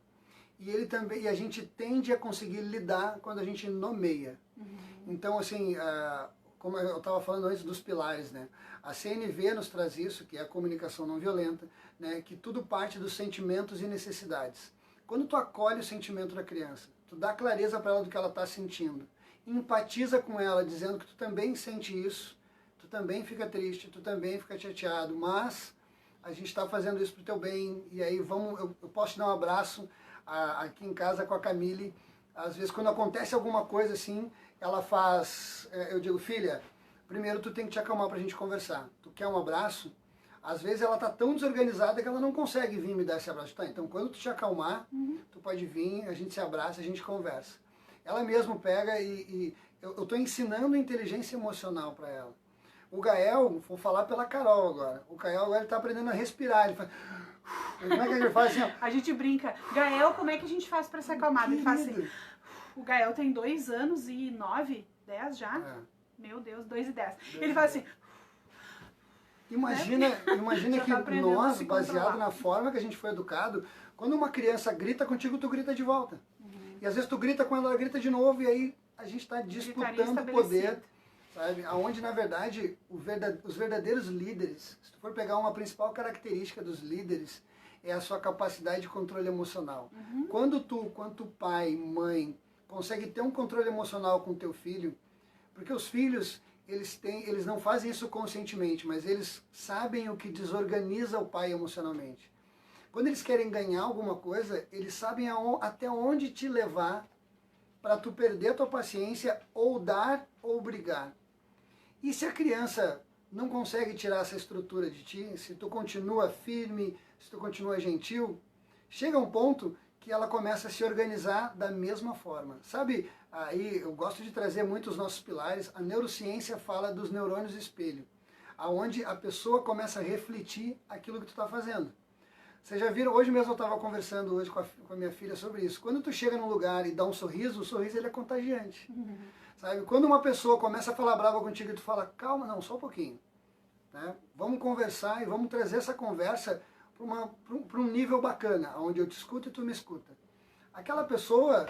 [SPEAKER 2] e a gente tende a conseguir lidar quando a gente nomeia. Então, assim, como eu estava falando antes dos pilares, né? A CNV nos traz isso, que é a comunicação não violenta, né? Que tudo parte dos sentimentos e necessidades. Quando tu acolhe o sentimento da criança, tu dá clareza para ela do que ela está sentindo, empatiza com ela, dizendo que tu também sente isso, tu também fica triste, tu também fica chateado, mas a gente está fazendo isso pro teu bem, e aí eu posso te dar um abraço aqui em casa com a Camille. Às vezes quando acontece alguma coisa assim, ela faz, eu digo, filha, primeiro tu tem que te acalmar pra gente conversar. Tu quer um abraço? Às vezes ela tá tão desorganizada que ela não consegue vir me dar esse abraço. Tá, então quando tu te acalmar, tu pode vir, a gente se abraça, a gente conversa. Ela mesmo pega e eu tô ensinando inteligência emocional para ela. O Gael, vou falar pela Carol agora. O Gael agora ele tá aprendendo a respirar. Ele faz... Como é que ele faz assim, ó?
[SPEAKER 1] A gente brinca. Gael, como é que a gente faz para se acalmar? Ele faz assim. O Gael tem 2 anos e 9, 10 já. Meu Deus, 2 e 10. Ele faz assim.
[SPEAKER 2] Imagina que nós, baseado na forma que a gente foi educado, quando uma criança grita contigo, tu grita de volta. E às vezes tu grita com ela, ela grita de novo, e aí a gente está disputando o poder, sabe? Onde, na verdade, os verdadeiros líderes, se tu for pegar uma principal característica dos líderes, é a sua capacidade de controle emocional. Quando tu, quanto pai, mãe, consegue ter um controle emocional com teu filho, porque os filhos, eles não fazem isso conscientemente, mas eles sabem o que desorganiza o pai emocionalmente. Quando eles querem ganhar alguma coisa, eles sabem até onde te levar para tu perder a tua paciência, ou dar ou brigar. E se a criança não consegue tirar essa estrutura de ti, se tu continua firme, se tu continua gentil, chega um ponto que ela começa a se organizar da mesma forma. Sabe, aí eu gosto de trazer muito os nossos pilares, a neurociência fala dos neurônios espelho, aonde a pessoa começa a refletir aquilo que tu está fazendo. Vocês já viram, hoje mesmo eu estava conversando hoje com a minha filha sobre isso. Quando tu chega num lugar e dá um sorriso, o sorriso ele é contagiante. Sabe? Quando uma pessoa começa a falar brava contigo e tu fala, calma, não, só um pouquinho. né? Vamos conversar e vamos trazer essa conversa para um nível bacana, onde eu te escuto e tu me escuta. Aquela pessoa,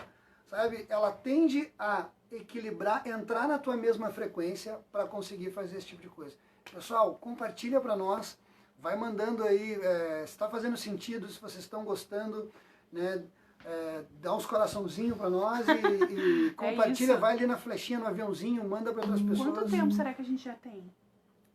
[SPEAKER 2] sabe, ela tende a equilibrar, entrar na tua mesma frequência para conseguir fazer esse tipo de coisa. Pessoal, compartilha para nós, vai mandando aí, se está fazendo sentido, se vocês estão gostando, né? Dá uns coraçãozinhos para nós e compartilha, vai ali na flechinha, no aviãozinho, manda para outras pessoas.
[SPEAKER 1] Quanto tempo será que a gente já tem?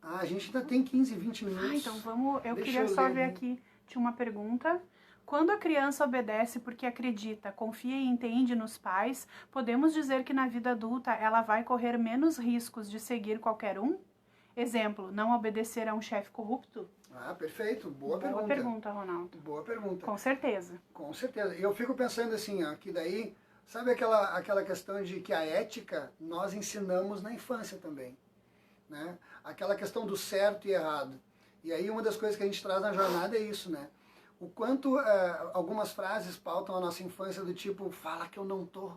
[SPEAKER 2] A gente ainda tem 15, 20 minutos.
[SPEAKER 1] Então vamos, eu
[SPEAKER 2] Deixa
[SPEAKER 1] queria
[SPEAKER 2] eu
[SPEAKER 1] só
[SPEAKER 2] ler
[SPEAKER 1] ver
[SPEAKER 2] ali.
[SPEAKER 1] aqui, tinha uma pergunta. Quando a criança obedece porque acredita, confia e entende nos pais, podemos dizer que na vida adulta ela vai correr menos riscos de seguir qualquer um? Exemplo, não obedecer a um chefe corrupto?
[SPEAKER 2] Ah, perfeito. Boa pergunta.
[SPEAKER 1] Boa pergunta, Ronaldo.
[SPEAKER 2] Boa pergunta.
[SPEAKER 1] Com certeza.
[SPEAKER 2] Com certeza. E eu fico pensando assim, ó, que daí, sabe aquela questão de que a ética nós ensinamos na infância também, né? Aquela questão do certo e errado. E aí uma das coisas que a gente traz na jornada é isso, né? O quanto algumas frases pautam a nossa infância do tipo, fala que eu não tô.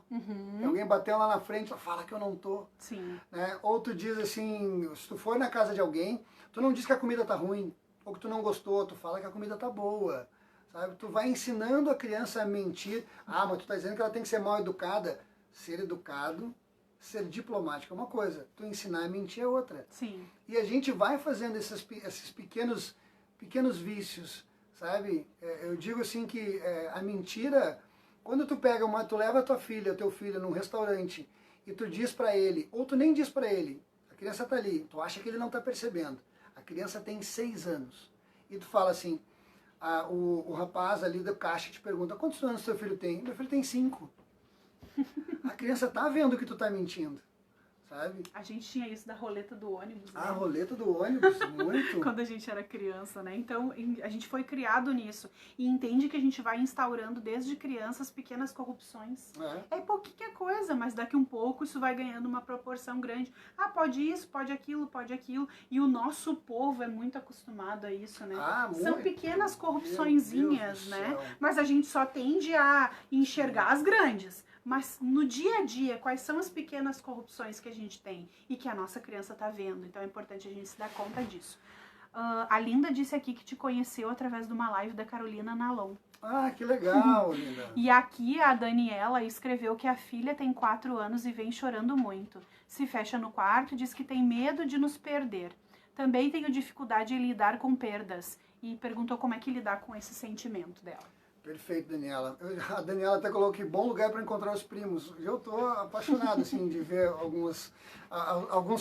[SPEAKER 2] Alguém bateu lá na frente, fala que eu não tô.
[SPEAKER 1] Sim.
[SPEAKER 2] Né? Ou tu diz assim, se tu for na casa de alguém, tu não diz que a comida tá ruim, ou que tu não gostou, tu fala que a comida tá boa. Sabe? Tu vai ensinando a criança a mentir. Ah, mas tu tá dizendo que ela tem que ser mal educada. Ser educado, ser diplomático é uma coisa, tu ensinar a mentir é outra.
[SPEAKER 1] Sim.
[SPEAKER 2] E a gente vai fazendo esses pequenos vícios, sabe? Eu digo assim que a mentira, quando tu leva a tua filha, teu filho num restaurante e tu diz pra ele, ou tu nem diz pra ele, a criança tá ali, tu acha que ele não tá percebendo. A criança tem 6 anos. E tu fala assim, o rapaz ali do caixa te pergunta, quantos anos teu filho tem? Meu filho tem 5. A criança tá vendo que tu tá mentindo, sabe?
[SPEAKER 1] A gente tinha isso da roleta do ônibus, né?
[SPEAKER 2] A roleta do ônibus, muito.
[SPEAKER 1] Quando a gente era criança, né? Então, a gente foi criado nisso. E entende que a gente vai instaurando desde crianças pequenas corrupções. É pouquinha coisa, mas daqui um pouco isso vai ganhando uma proporção grande. Ah, pode isso, pode aquilo, pode aquilo. E o nosso povo é muito acostumado a isso, né? São pequenas corrupçõezinhas, né? Mas a gente só tende a enxergar as grandes. Mas no dia a dia, quais são as pequenas corrupções que a gente tem e que a nossa criança está vendo? Então é importante a gente se dar conta disso. A Linda disse aqui que te conheceu através de uma live da Carolina Nalon.
[SPEAKER 2] Ah, que legal, Linda.
[SPEAKER 1] E aqui a Daniela escreveu que a filha tem 4 anos e vem chorando muito. Se fecha no quarto e diz que tem medo de nos perder. Também tenho dificuldade em lidar com perdas. E perguntou como é que lidar com esse sentimento dela.
[SPEAKER 2] Perfeito, Daniela. A Daniela até colocou que bom lugar para encontrar os primos. Eu estou apaixonado assim, de ver alguns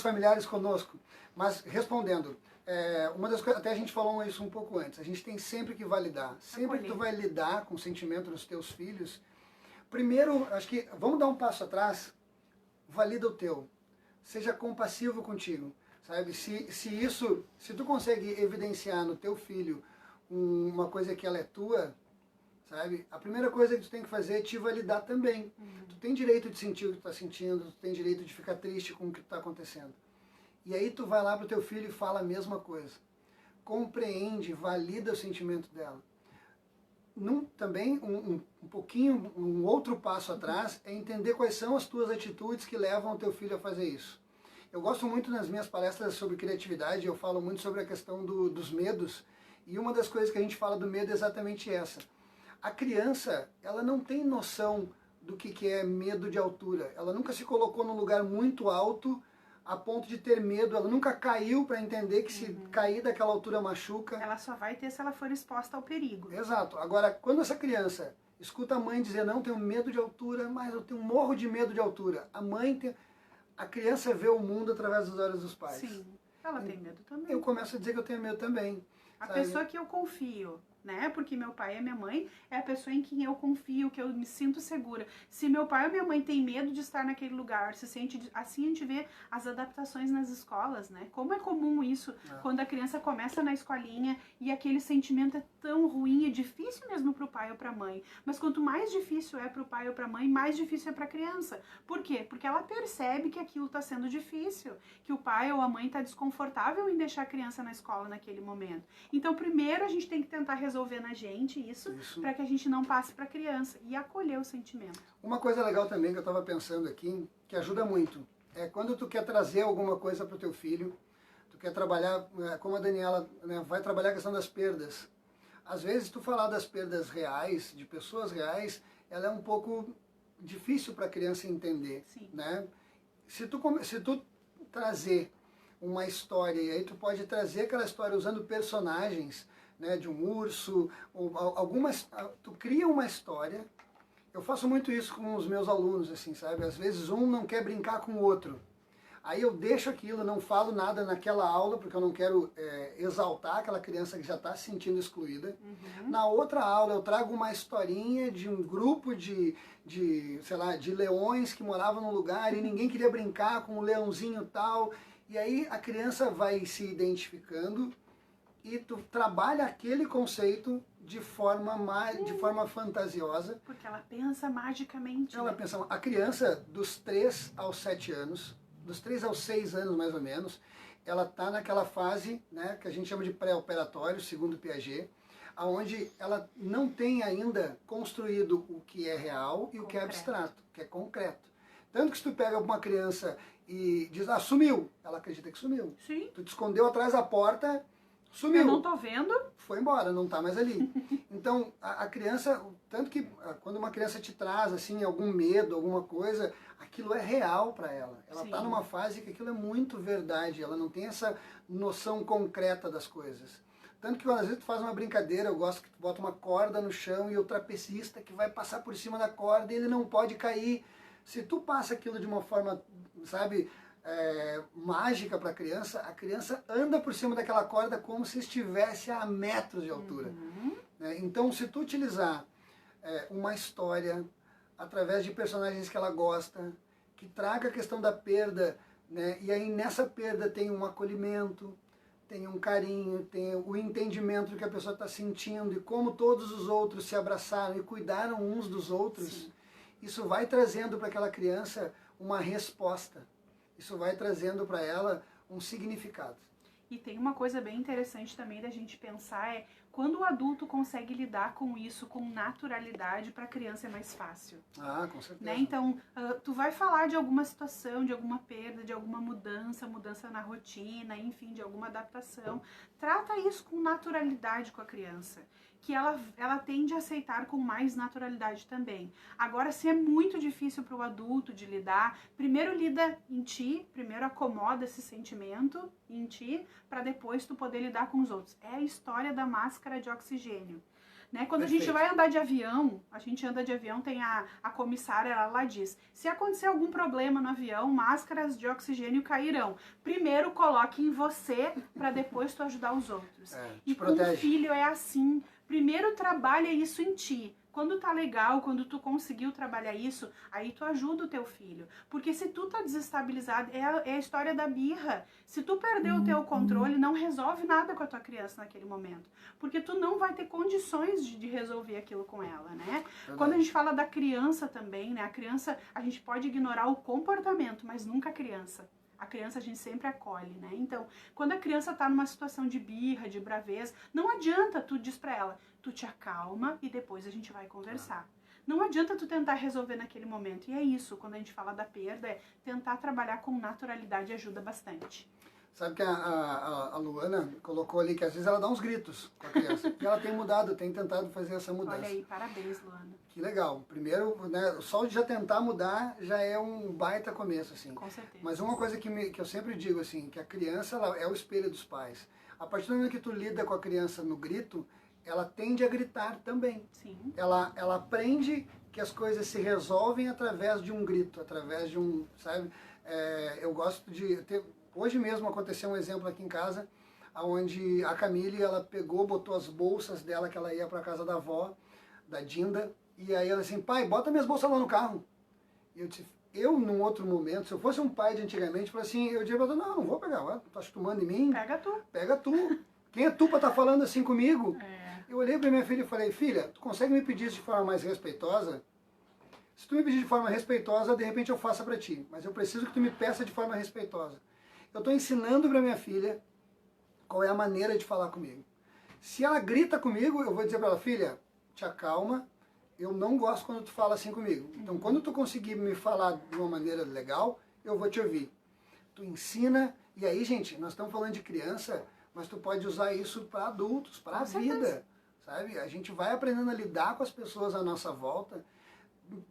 [SPEAKER 2] familiares conosco. Mas respondendo, uma das coisas, até a gente falou isso um pouco antes, a gente tem sempre que validar. Sempre que tu vai lidar com o sentimento dos teus filhos, primeiro, acho que, vamos dar um passo atrás, valida o teu. Seja compassivo contigo, sabe? Se tu consegue evidenciar no teu filho uma coisa que ela é tua, sabe? A primeira coisa que tu tem que fazer é te validar também. Tu tem direito de sentir o que tu tá sentindo, tu tem direito de ficar triste com o que tá acontecendo. E aí tu vai lá pro teu filho e fala a mesma coisa. Compreende, valida o sentimento dela. Também um outro passo atrás é entender quais são as tuas atitudes que levam o teu filho a fazer isso. Eu gosto muito nas minhas palestras sobre criatividade, eu falo muito sobre a questão dos medos, e uma das coisas que a gente fala do medo é exatamente essa. A criança, ela não tem noção do que é medo de altura. Ela nunca se colocou num lugar muito alto a ponto de ter medo. Ela nunca caiu para entender que se cair daquela altura machuca.
[SPEAKER 1] Ela só vai ter se ela for exposta ao perigo.
[SPEAKER 2] Exato. Agora, quando essa criança escuta a mãe dizer, não, tenho medo de altura, mas eu tenho um morro de medo de altura. A criança vê o mundo através dos olhos dos pais.
[SPEAKER 1] Sim, ela tem medo também.
[SPEAKER 2] Eu começo a dizer que eu tenho medo também.
[SPEAKER 1] A pessoa que eu confio, né? Porque meu pai e minha mãe é a pessoa em quem eu confio, que eu me sinto segura. Se meu pai ou minha mãe tem medo de estar naquele lugar, se sente assim, a gente vê as adaptações nas escolas, né? Como é comum isso quando a criança começa na escolinha e aquele sentimento é tão ruim, é difícil mesmo pro pai ou pra mãe. Mas quanto mais difícil é pro pai ou pra mãe, mais difícil é pra criança. Por quê? Porque ela percebe que aquilo tá sendo difícil, que o pai ou a mãe tá desconfortável em deixar a criança na escola naquele momento. Então, primeiro a gente tem que tentar resolver na gente isso. Para que a gente não passe para a criança e acolher o sentimento.
[SPEAKER 2] Uma coisa legal também que eu estava pensando aqui, que ajuda muito, é quando tu quer trazer alguma coisa para o teu filho, tu quer trabalhar, como a Daniela, né, vai trabalhar a questão das perdas. Às vezes tu falar das perdas reais, de pessoas reais, ela é um pouco difícil para a criança entender,
[SPEAKER 1] Sim.
[SPEAKER 2] né? Se tu trazer uma história, e aí tu pode trazer aquela história usando personagens, né, de um urso, ou algumas, tu cria uma história. Eu faço muito isso com os meus alunos, assim, sabe? Às vezes um não quer brincar com o outro. Aí eu deixo aquilo, não falo nada naquela aula, porque eu não quero exaltar aquela criança que já está se sentindo excluída.
[SPEAKER 1] Uhum.
[SPEAKER 2] Na outra aula eu trago uma historinha de um grupo sei lá, de leões que moravam num lugar e ninguém queria brincar com um leãozinho tal. E aí a criança vai se identificando e tu trabalha aquele conceito de forma fantasiosa.
[SPEAKER 1] Porque ela pensa magicamente.
[SPEAKER 2] Ela
[SPEAKER 1] né?
[SPEAKER 2] pensa, a criança dos 3 aos 7 anos, dos 3 aos 6 anos mais ou menos, ela está naquela fase, né, que a gente chama de pré-operatório, segundo Piaget, onde ela não tem ainda construído o que é real e o que é abstrato, o que é concreto. Tanto que se tu pega uma criança e diz, sumiu, ela acredita que sumiu.
[SPEAKER 1] Sim.
[SPEAKER 2] Tu te escondeu atrás da porta, sumiu.
[SPEAKER 1] Eu não tô vendo.
[SPEAKER 2] Foi embora, não está mais ali. Então, a criança, tanto que quando uma criança te traz assim algum medo, alguma coisa, aquilo é real para ela. Ela está numa fase que aquilo é muito verdade, ela não tem essa noção concreta das coisas. Tanto que às vezes tu faz uma brincadeira, eu gosto que tu bota uma corda no chão e o trapecista que vai passar por cima da corda, ele não pode cair. Se tu passa aquilo de uma forma, sabe, mágica para a criança anda por cima daquela corda como se estivesse a metros de altura.
[SPEAKER 1] Uhum.
[SPEAKER 2] Então, se tu utilizar uma história através de personagens que ela gosta, que traga a questão da perda, né, e aí nessa perda tem um acolhimento, tem um carinho, tem o entendimento do que a pessoa está sentindo e como todos os outros se abraçaram e cuidaram uns dos outros. Sim. Isso vai trazendo para aquela criança uma resposta. Isso vai trazendo para ela um significado.
[SPEAKER 1] E tem uma coisa bem interessante também da gente pensar, quando o adulto consegue lidar com isso com naturalidade, para a criança é mais fácil.
[SPEAKER 2] Ah, com certeza.
[SPEAKER 1] Né? Então, tu vai falar de alguma situação, de alguma perda, de alguma mudança na rotina, enfim, de alguma adaptação. Trata isso com naturalidade com a criança, que ela tende a aceitar com mais naturalidade também. Agora, se é muito difícil para o adulto de lidar, primeiro lida em ti, primeiro acomoda esse sentimento em ti, para depois tu poder lidar com os outros. É a história da máscara de oxigênio. Né? Quando
[SPEAKER 2] Perfeito.
[SPEAKER 1] a gente vai andar de avião, tem a comissária, ela lá diz, se acontecer algum problema no avião, máscaras de oxigênio cairão. Primeiro coloque em você, para depois tu ajudar os outros. E com o filho é assim. Primeiro trabalha isso em ti. Quando tá legal, quando tu conseguiu trabalhar isso, aí tu ajuda o teu filho. Porque se tu tá desestabilizado, é a história da birra. Se tu perdeu o teu controle, não resolve nada com a tua criança naquele momento. Porque tu não vai ter condições de resolver aquilo com ela, né? Verdade. Quando a gente fala da criança também, né? A criança, a gente pode ignorar o comportamento, mas nunca a criança. A criança a gente sempre acolhe, né? Então, quando a criança tá numa situação de birra, de braveza, não adianta tu diz pra ela, tu te acalma e depois a gente vai conversar. Não adianta tu tentar resolver naquele momento. E é isso, quando a gente fala da perda, tentar trabalhar com naturalidade ajuda bastante.
[SPEAKER 2] Sabe que a Luana colocou ali que às vezes ela dá uns gritos com a criança. E ela tem mudado, tem tentado fazer essa mudança.
[SPEAKER 1] Olha aí, parabéns, Luana.
[SPEAKER 2] Que legal. Primeiro, né, só de já tentar mudar já é um baita começo, assim.
[SPEAKER 1] Com certeza.
[SPEAKER 2] Mas uma coisa que eu sempre digo, assim, que a criança ela é o espelho dos pais. A partir do momento que tu lida com a criança no grito, ela tende a gritar também.
[SPEAKER 1] Sim.
[SPEAKER 2] Ela aprende que as coisas se resolvem através de um grito, através de um, sabe? Eu gosto de ter... Hoje mesmo aconteceu um exemplo aqui em casa, onde a Camille, ela pegou, botou as bolsas dela, que ela ia para casa da avó, da Dinda, e aí ela assim, pai, bota minhas bolsas lá no carro. E eu disse, num outro momento, se eu fosse um pai de antigamente, eu falei assim, eu diria, não vou pegar, tu acha que tu manda em mim?
[SPEAKER 1] Pega tu.
[SPEAKER 2] Pega tu. Quem é tu para estar falando assim comigo? Eu olhei para minha filha e falei, filha, tu consegue me pedir isso de forma mais respeitosa? Se tu me pedir de forma respeitosa, de repente eu faça para ti, mas eu preciso que tu me peça de forma respeitosa. Eu estou ensinando para minha filha qual é a maneira de falar comigo. Se ela grita comigo, eu vou dizer para ela, filha, te acalma, eu não gosto quando tu fala assim comigo. Então, quando tu conseguir me falar de uma maneira legal, eu vou te ouvir. Tu ensina E aí, gente, nós estamos falando de criança, mas tu pode usar isso para adultos, para a vida,
[SPEAKER 1] certeza.
[SPEAKER 2] sabe? A gente vai aprendendo a lidar com as pessoas à nossa volta.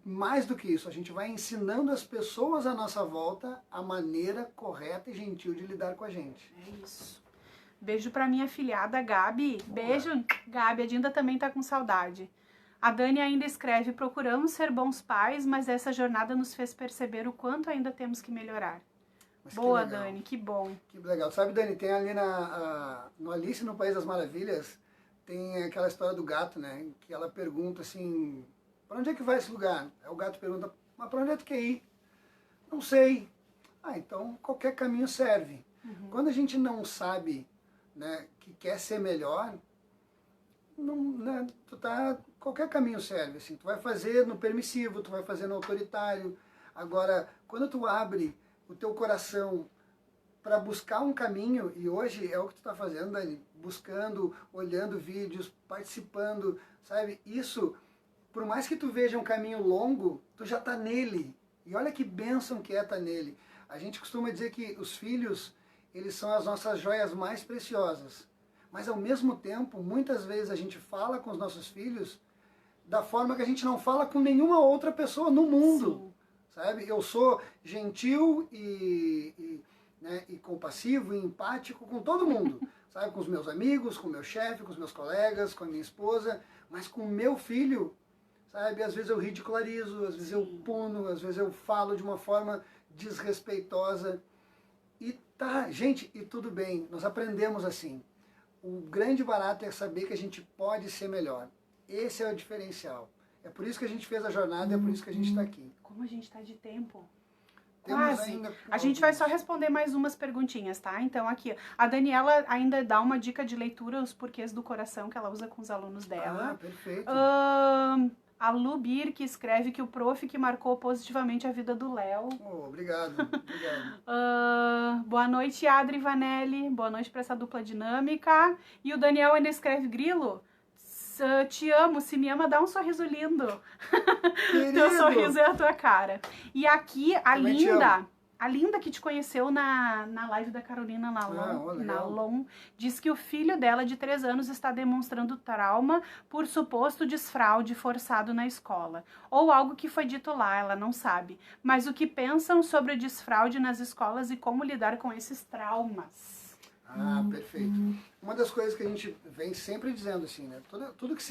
[SPEAKER 2] Mais do que isso, a gente vai ensinando as pessoas à nossa volta a maneira correta e gentil de lidar com a gente.
[SPEAKER 1] É isso. Beijo pra minha filhada Gabi. Beijo, Gabi. A Dinda também tá com saudade. A Dani ainda escreve: procuramos ser bons pais, mas essa jornada nos fez perceber o quanto ainda temos que melhorar.
[SPEAKER 2] Mas
[SPEAKER 1] Boa,
[SPEAKER 2] que legal.
[SPEAKER 1] Dani, que bom.
[SPEAKER 2] Que legal. Sabe, Dani, tem ali no Alice no País das Maravilhas, tem aquela história do gato, né? Que ela pergunta assim, para onde é que vai esse lugar? Aí o gato pergunta, mas para onde é que tu quer ir? Não sei. Ah, então qualquer caminho serve. Quando a gente não sabe, né, que quer ser melhor, não, né, qualquer caminho serve. Assim, tu vai fazer no permissivo, tu vai fazer no autoritário. Agora, quando tu abre o teu coração para buscar um caminho, e hoje é o que tu está fazendo, Dani, buscando, olhando vídeos, participando, sabe? Isso, por mais que tu veja um caminho longo, tu já está nele. E olha que bênção que é estar nele. A gente costuma dizer que os filhos, eles são as nossas joias mais preciosas. Mas ao mesmo tempo, muitas vezes a gente fala com os nossos filhos da forma que a gente não fala com nenhuma outra pessoa no mundo.
[SPEAKER 1] Sim.
[SPEAKER 2] Sabe? Eu sou gentil né, e compassivo e empático com todo mundo. Sabe? Com os meus amigos, com o meu chefe, com os meus colegas, com a minha esposa. Mas com o meu filho, sabe? Às vezes eu ridicularizo, às vezes eu puno, às vezes eu falo de uma forma desrespeitosa. E tá, gente, e tudo bem, nós aprendemos assim. O grande barato é saber que a gente pode ser melhor. Esse é o diferencial. É por isso que a gente fez a jornada, é por isso que a gente está aqui.
[SPEAKER 1] Como a gente tá de tempo?
[SPEAKER 2] Temos
[SPEAKER 1] Quase.
[SPEAKER 2] ainda
[SPEAKER 1] A gente vai só responder mais umas perguntinhas, tá? Então aqui, a Daniela ainda dá uma dica de leitura, os porquês do coração, que ela usa com os alunos dela.
[SPEAKER 2] Ah, perfeito.
[SPEAKER 1] A Lu Bir, que escreve que o prof que marcou positivamente a vida do Léo.
[SPEAKER 2] Oh, obrigado, obrigado.
[SPEAKER 1] Boa noite, Adri Vanelli. Boa noite para essa dupla dinâmica. E o Daniel ainda escreve: Grilo, te amo, se me ama, dá um sorriso lindo. Teu sorriso é a tua cara. E aqui, a Linda que te conheceu na live da Carolina Nalon, diz que o filho dela, de 3 anos, está demonstrando trauma por suposto desfraude forçado na escola. Ou algo que foi dito lá, ela não sabe. Mas o que pensam sobre o desfraude nas escolas e como lidar com esses traumas?
[SPEAKER 2] Ah, perfeito. Uma das coisas que a gente vem sempre dizendo assim, né? Tudo que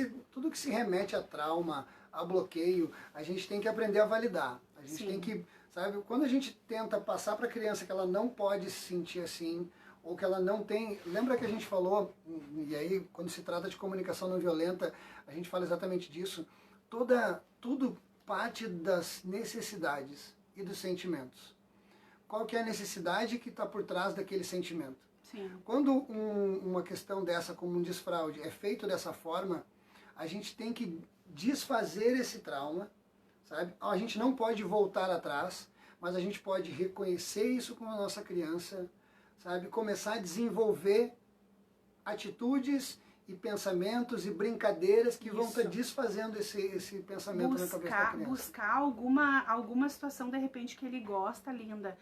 [SPEAKER 2] se remete a trauma, a bloqueio, a gente tem que aprender a validar. A gente tem que, sabe, quando a gente tenta passar para a criança que ela não pode se sentir assim, ou que ela não tem... Lembra que a gente falou, e aí quando se trata de comunicação não violenta, a gente fala exatamente disso, tudo parte das necessidades e dos sentimentos. Qual que é a necessidade que está por trás daquele sentimento?
[SPEAKER 1] Sim.
[SPEAKER 2] Quando uma questão dessa, como um desfraude, é feito dessa forma, a gente tem que desfazer esse trauma, sabe? A gente não pode voltar atrás, mas a gente pode reconhecer isso com a nossa criança, sabe? Começar a desenvolver atitudes e pensamentos e brincadeiras que vão estar desfazendo esse pensamento na cabeça da criança.
[SPEAKER 1] Buscar alguma situação, de repente, que ele gosta, Linda,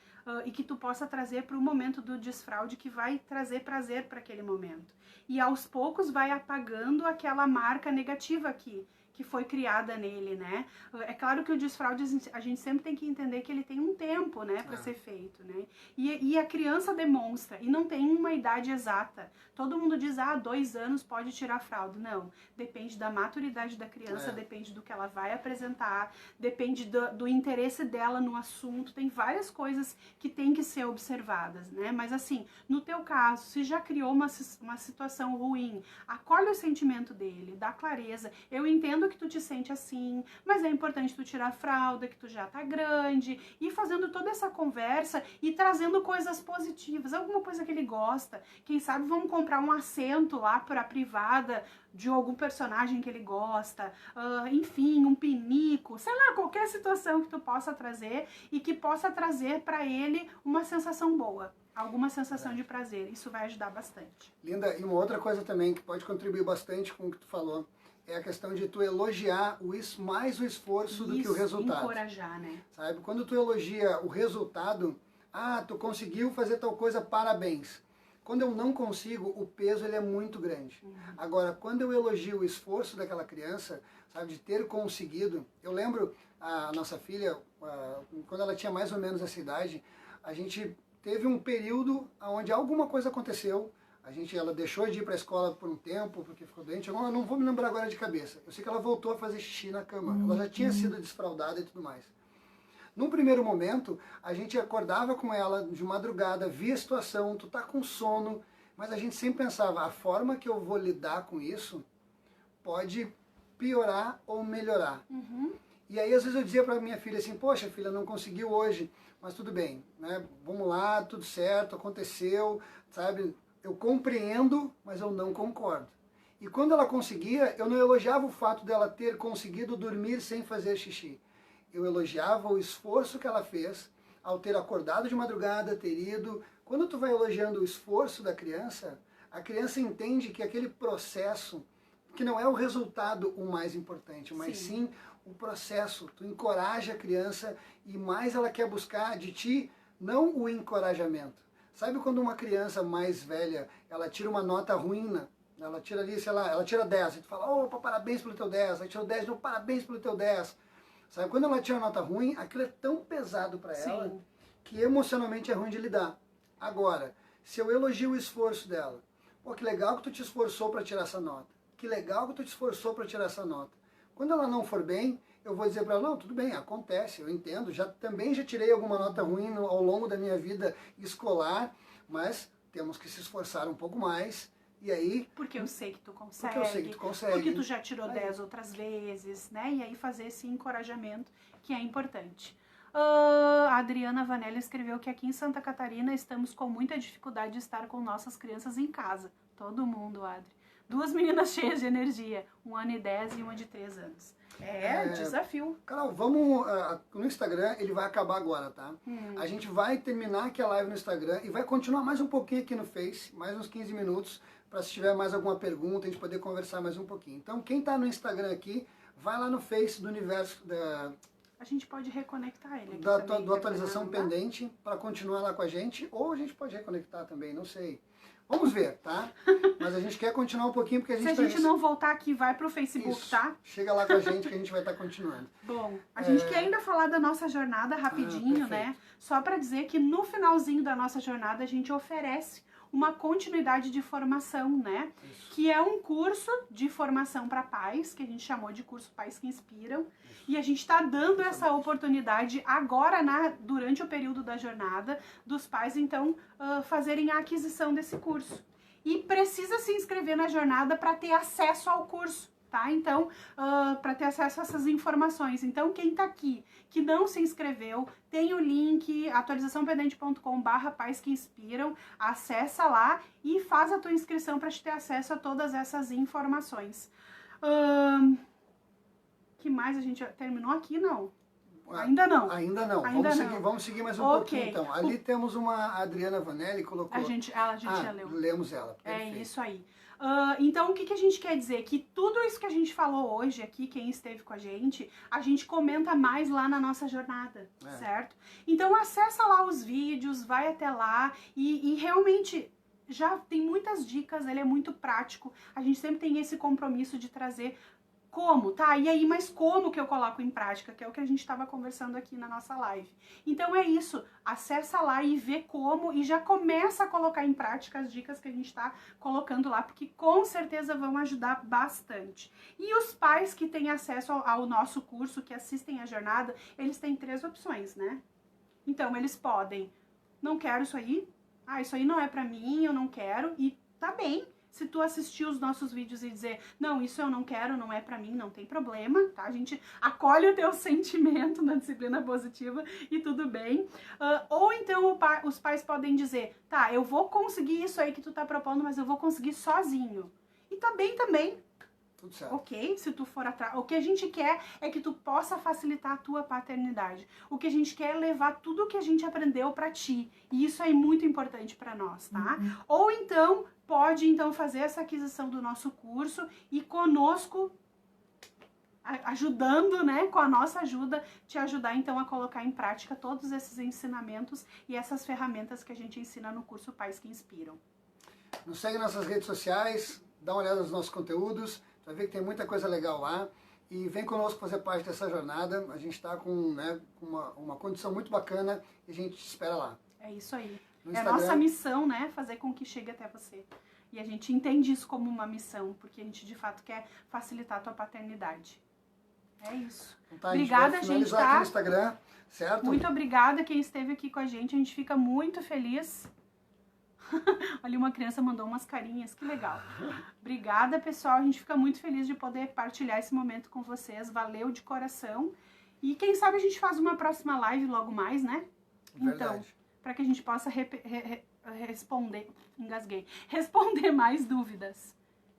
[SPEAKER 1] e que tu possa trazer para o momento do desfraude, que vai trazer prazer para aquele momento. E aos poucos vai apagando aquela marca negativa que foi criada nele, né? É claro que o desfraude, a gente sempre tem que entender que ele tem um tempo, né, para ser feito, né? E a criança demonstra, e não tem uma idade exata. Todo mundo diz, 2 anos pode tirar fralda. Não, depende da maturidade da criança, depende do que ela vai apresentar, depende do interesse dela no assunto, tem várias coisas que tem que ser observadas, né? Mas assim, no teu caso, se já criou uma situação ruim, acolhe o sentimento dele, dá clareza. Eu entendo que tu te sente assim, mas é importante tu tirar a fralda, que tu já tá grande, e fazendo toda essa conversa e trazendo coisas positivas, alguma coisa que ele gosta. Quem sabe vamos comprar um assento lá pra privada de algum personagem que ele gosta, enfim, um pinico, sei lá, qualquer situação que tu possa trazer e que possa trazer pra ele uma sensação boa, alguma sensação de prazer. Isso vai ajudar bastante.
[SPEAKER 2] Linda, e uma outra coisa também que pode contribuir bastante com o que tu falou, é a questão de tu elogiar mais o esforço do que o resultado.
[SPEAKER 1] Encorajar, né?
[SPEAKER 2] Sabe? Quando tu elogia o resultado, Ah, tu conseguiu fazer tal coisa, parabéns. Quando eu não consigo, o peso ele é muito grande. Agora, quando eu elogio o esforço daquela criança, sabe, de ter conseguido, eu lembro a nossa filha, quando ela tinha mais ou menos essa idade, a gente teve um período onde alguma coisa aconteceu. Ela deixou de ir para a escola por um tempo, porque ficou doente. Eu não vou me lembrar agora de cabeça. Eu sei que ela voltou a fazer xixi na cama. Ela já tinha sido desfraldada e tudo mais. Num primeiro momento, a gente acordava com ela de madrugada, via a situação, tu tá com sono, mas a gente sempre pensava, a forma que eu vou lidar com isso pode piorar ou melhorar. E aí às vezes eu dizia para minha filha assim, poxa filha, não conseguiu hoje, mas tudo bem, né? Vamos lá, tudo certo, aconteceu, sabe? Eu compreendo, mas eu não concordo. E quando ela conseguia, eu não elogiava o fato dela ter conseguido dormir sem fazer xixi. Eu elogiava o esforço que ela fez ao ter acordado de madrugada, ter ido. Quando tu vai elogiando o esforço da criança, a criança entende que aquele processo, que não é o resultado o mais importante, mas sim o processo. Tu encoraja a criança e mais ela quer buscar de ti, não o encorajamento. Sabe quando uma criança mais velha, ela tira uma nota ruim, ela tira ali, sei lá, ela tira 10, e tu fala, opa, parabéns pelo teu 10, aí tirou 10, não, parabéns pelo teu 10. Sabe, quando ela tira uma nota ruim, aquilo é tão pesado para ela que emocionalmente é ruim de lidar. Agora, se eu elogio o esforço dela, pô, que legal que tu te esforçou para tirar essa nota, que legal que tu te esforçou para tirar essa nota. Quando ela não for bem, eu vou dizer para ela, não, tudo bem, acontece, eu entendo, também já tirei alguma nota ruim ao longo da minha vida escolar, mas temos que se esforçar um pouco mais. E aí,
[SPEAKER 1] porque eu sei que tu consegue.
[SPEAKER 2] Porque eu sei que tu consegue.
[SPEAKER 1] Porque tu já tirou 10 outras vezes, né? E aí fazer esse encorajamento que é importante. A Adriana Vanelli escreveu que aqui em Santa Catarina estamos com muita dificuldade de estar com nossas crianças em casa. Todo mundo, Adri. 2 meninas cheias de energia, 1 ano e 10 e uma de 3 anos. Desafio.
[SPEAKER 2] Carol, vamos no Instagram, ele vai acabar agora, tá? A gente vai terminar aqui a live no Instagram e vai continuar mais um pouquinho aqui no Face, mais uns 15 minutos, para se tiver mais alguma pergunta, a gente poder conversar mais um pouquinho. Então, quem tá no Instagram aqui, vai lá no Face do Universo
[SPEAKER 1] a gente pode reconectar ele aqui
[SPEAKER 2] do Atualização Pendente para continuar lá com a gente, ou a gente pode reconectar também, não sei. Vamos ver, tá? Mas a gente quer continuar um pouquinho porque a gente
[SPEAKER 1] Se a gente não voltar aqui, vai pro Facebook, isso. Tá?
[SPEAKER 2] Chega lá com a gente que a gente vai estar continuando.
[SPEAKER 1] Bom, a gente quer ainda falar da nossa jornada rapidinho, né? Só para dizer que no finalzinho da nossa jornada a gente oferece uma continuidade de formação, né? Isso. Que é um curso de formação para pais, que a gente chamou de curso Pais que Inspiram. Isso. E a gente está dando essa oportunidade agora, durante o período da jornada, dos pais, então, fazerem a aquisição desse curso. E precisa se inscrever na jornada para ter acesso ao curso. Tá? Então, para ter acesso a essas informações. Então, quem tá aqui, que não se inscreveu, tem o link atualizaçãopendente.com/pais que inspiram, acessa lá e faz a tua inscrição para te ter acesso a todas essas informações. Que mais a gente terminou aqui, não? Ainda não.
[SPEAKER 2] Ainda não. Vamos seguir mais um pouquinho, então. Ali temos uma Adriana Vanelli, colocou...
[SPEAKER 1] A gente já leu.
[SPEAKER 2] Lemos ela. Perfeito.
[SPEAKER 1] É isso aí. Então, o que a gente quer dizer? Que tudo isso que a gente falou hoje aqui, quem esteve com a gente comenta mais lá na nossa jornada, certo? Então, acessa lá os vídeos, vai até lá e realmente já tem muitas dicas, ele é muito prático. A gente sempre tem esse compromisso de trazer como, tá? E aí, mas como que eu coloco em prática? Que é o que a gente estava conversando aqui na nossa live. Então é isso, acessa lá e vê como e já começa a colocar em prática as dicas que a gente está colocando lá, porque com certeza vão ajudar bastante. E os pais que têm acesso ao nosso curso, que assistem a jornada, eles têm 3 opções, né? Então, eles podem, não quero isso aí, isso aí não é pra mim, eu não quero, e tá bem. Se tu assistir os nossos vídeos e dizer, não, isso eu não quero, não é pra mim, não tem problema, tá? A gente acolhe o teu sentimento na disciplina positiva e tudo bem. Ou então os pais podem dizer, tá, eu vou conseguir isso aí que tu tá propondo, mas eu vou conseguir sozinho. E tá bem também.
[SPEAKER 2] Tudo certo.
[SPEAKER 1] Ok? Se tu for atrás. O que a gente quer é que tu possa facilitar a tua paternidade. O que a gente quer é levar tudo o que a gente aprendeu pra ti. E isso é muito importante pra nós, tá? Ou então, pode então fazer essa aquisição do nosso curso e conosco ajudando, né, com a nossa ajuda, te ajudar então a colocar em prática todos esses ensinamentos e essas ferramentas que a gente ensina no curso Pais que Inspiram.
[SPEAKER 2] Nos segue nas nossas redes sociais, dá uma olhada nos nossos conteúdos, vai ver que tem muita coisa legal lá. E vem conosco fazer parte dessa jornada. A gente está com, né, uma condição muito bacana e a gente te espera lá.
[SPEAKER 1] É isso aí.
[SPEAKER 2] No
[SPEAKER 1] É a
[SPEAKER 2] Instagram.
[SPEAKER 1] nossa missão, né, fazer com que chegue até você. E a gente entende isso como uma missão, porque a gente de fato quer facilitar a tua paternidade. É isso.
[SPEAKER 2] Então tá,
[SPEAKER 1] Obrigada,
[SPEAKER 2] a gente vai finalizar aqui no Instagram, certo?
[SPEAKER 1] Muito obrigada quem esteve aqui com a gente fica muito feliz. Ali uma criança mandou umas carinhas, que legal. Obrigada, pessoal, a gente fica muito feliz de poder partilhar esse momento com vocês, valeu de coração. E quem sabe a gente faz uma próxima live logo mais, né?
[SPEAKER 2] Verdade.
[SPEAKER 1] Então, para que a gente possa responder mais dúvidas.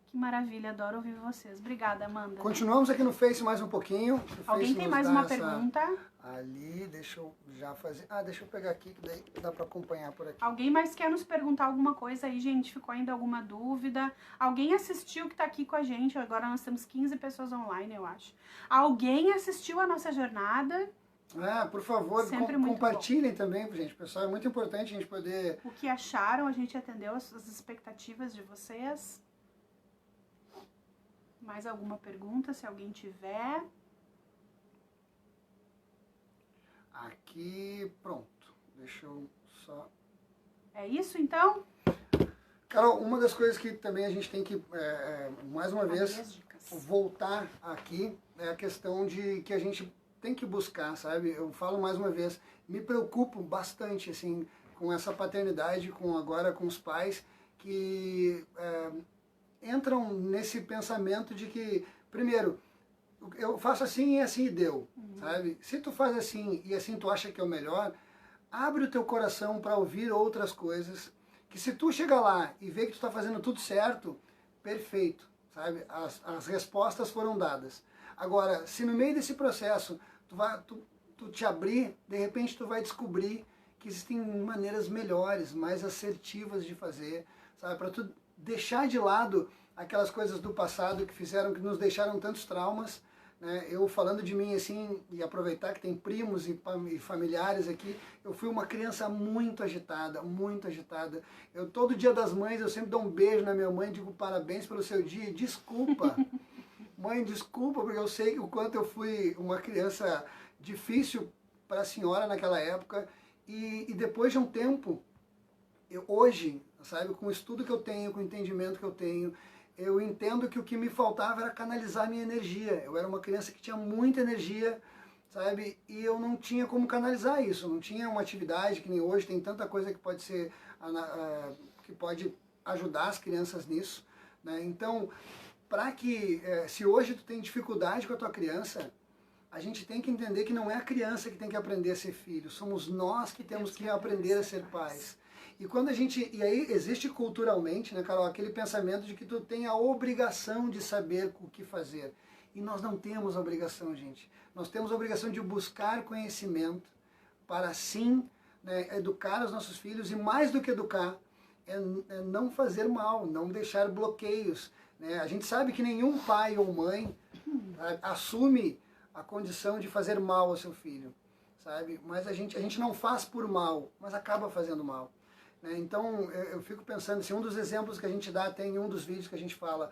[SPEAKER 1] Que maravilha, adoro ouvir vocês. Obrigada, Amanda.
[SPEAKER 2] Continuamos aqui no Face mais um pouquinho.
[SPEAKER 1] Alguém tem mais uma pergunta?
[SPEAKER 2] Ali, deixa eu já fazer... deixa eu pegar aqui, que daí dá para acompanhar por aqui.
[SPEAKER 1] Alguém mais quer nos perguntar alguma coisa aí, gente? Ficou ainda alguma dúvida? Alguém assistiu que tá aqui com a gente? Agora nós temos 15 pessoas online, eu acho. Alguém assistiu a nossa jornada?
[SPEAKER 2] Por favor, compartilhem também, gente. Pessoal, é muito importante a gente poder...
[SPEAKER 1] O que acharam? A gente atendeu as expectativas de vocês? Mais alguma pergunta, se alguém tiver?
[SPEAKER 2] Aqui, pronto. Deixa eu só...
[SPEAKER 1] É isso, então?
[SPEAKER 2] Carol, uma das coisas que também a gente tem que, mais uma vez, voltar aqui é a questão de que a gente tem que buscar, sabe? Eu falo mais uma vez, me preocupo bastante, assim, com essa paternidade, agora com os pais que entram nesse pensamento de que, primeiro, eu faço assim e assim deu, sabe? Se tu faz assim e assim tu acha que é o melhor, abre o teu coração para ouvir outras coisas, que se tu chegar lá e ver que tu está fazendo tudo certo, perfeito, sabe? As respostas foram dadas. Agora, se no meio desse processo tu te abrir, de repente tu vai descobrir que existem maneiras melhores, mais assertivas de fazer, sabe? Para tu deixar de lado aquelas coisas do passado que nos deixaram tantos traumas, né? Eu falando de mim assim, e aproveitar que tem primos e familiares aqui, eu fui uma criança muito agitada, muito agitada. Todo dia das mães eu sempre dou um beijo na minha mãe e digo parabéns pelo seu dia, desculpa. Mãe, desculpa, porque eu sei o quanto eu fui uma criança difícil para a senhora naquela época. E depois de um tempo, hoje, sabe, com o estudo que eu tenho, com o entendimento que eu tenho, eu entendo que o que me faltava era canalizar minha energia. Eu era uma criança que tinha muita energia, sabe, e eu não tinha como canalizar isso. Não tinha uma atividade que nem hoje, tem tanta coisa que pode ser, que pode ajudar as crianças nisso, né? Então, se hoje tu tem dificuldade com a tua criança, a gente tem que entender que não é a criança que tem que aprender a ser filho, somos nós que temos que aprender a ser pais. E aí existe culturalmente, né, Carol, aquele pensamento de que tu tem a obrigação de saber o que fazer. E nós não temos a obrigação, gente. Nós temos a obrigação de buscar conhecimento para assim, né, educar os nossos filhos, e mais do que educar, é não fazer mal, não deixar bloqueios. Né? A gente sabe que nenhum pai ou mãe assume a condição de fazer mal ao seu filho, sabe? Mas a gente não faz por mal, mas acaba fazendo mal. Né? Então eu fico pensando assim, um dos exemplos que a gente dá, tem um dos vídeos que a gente fala,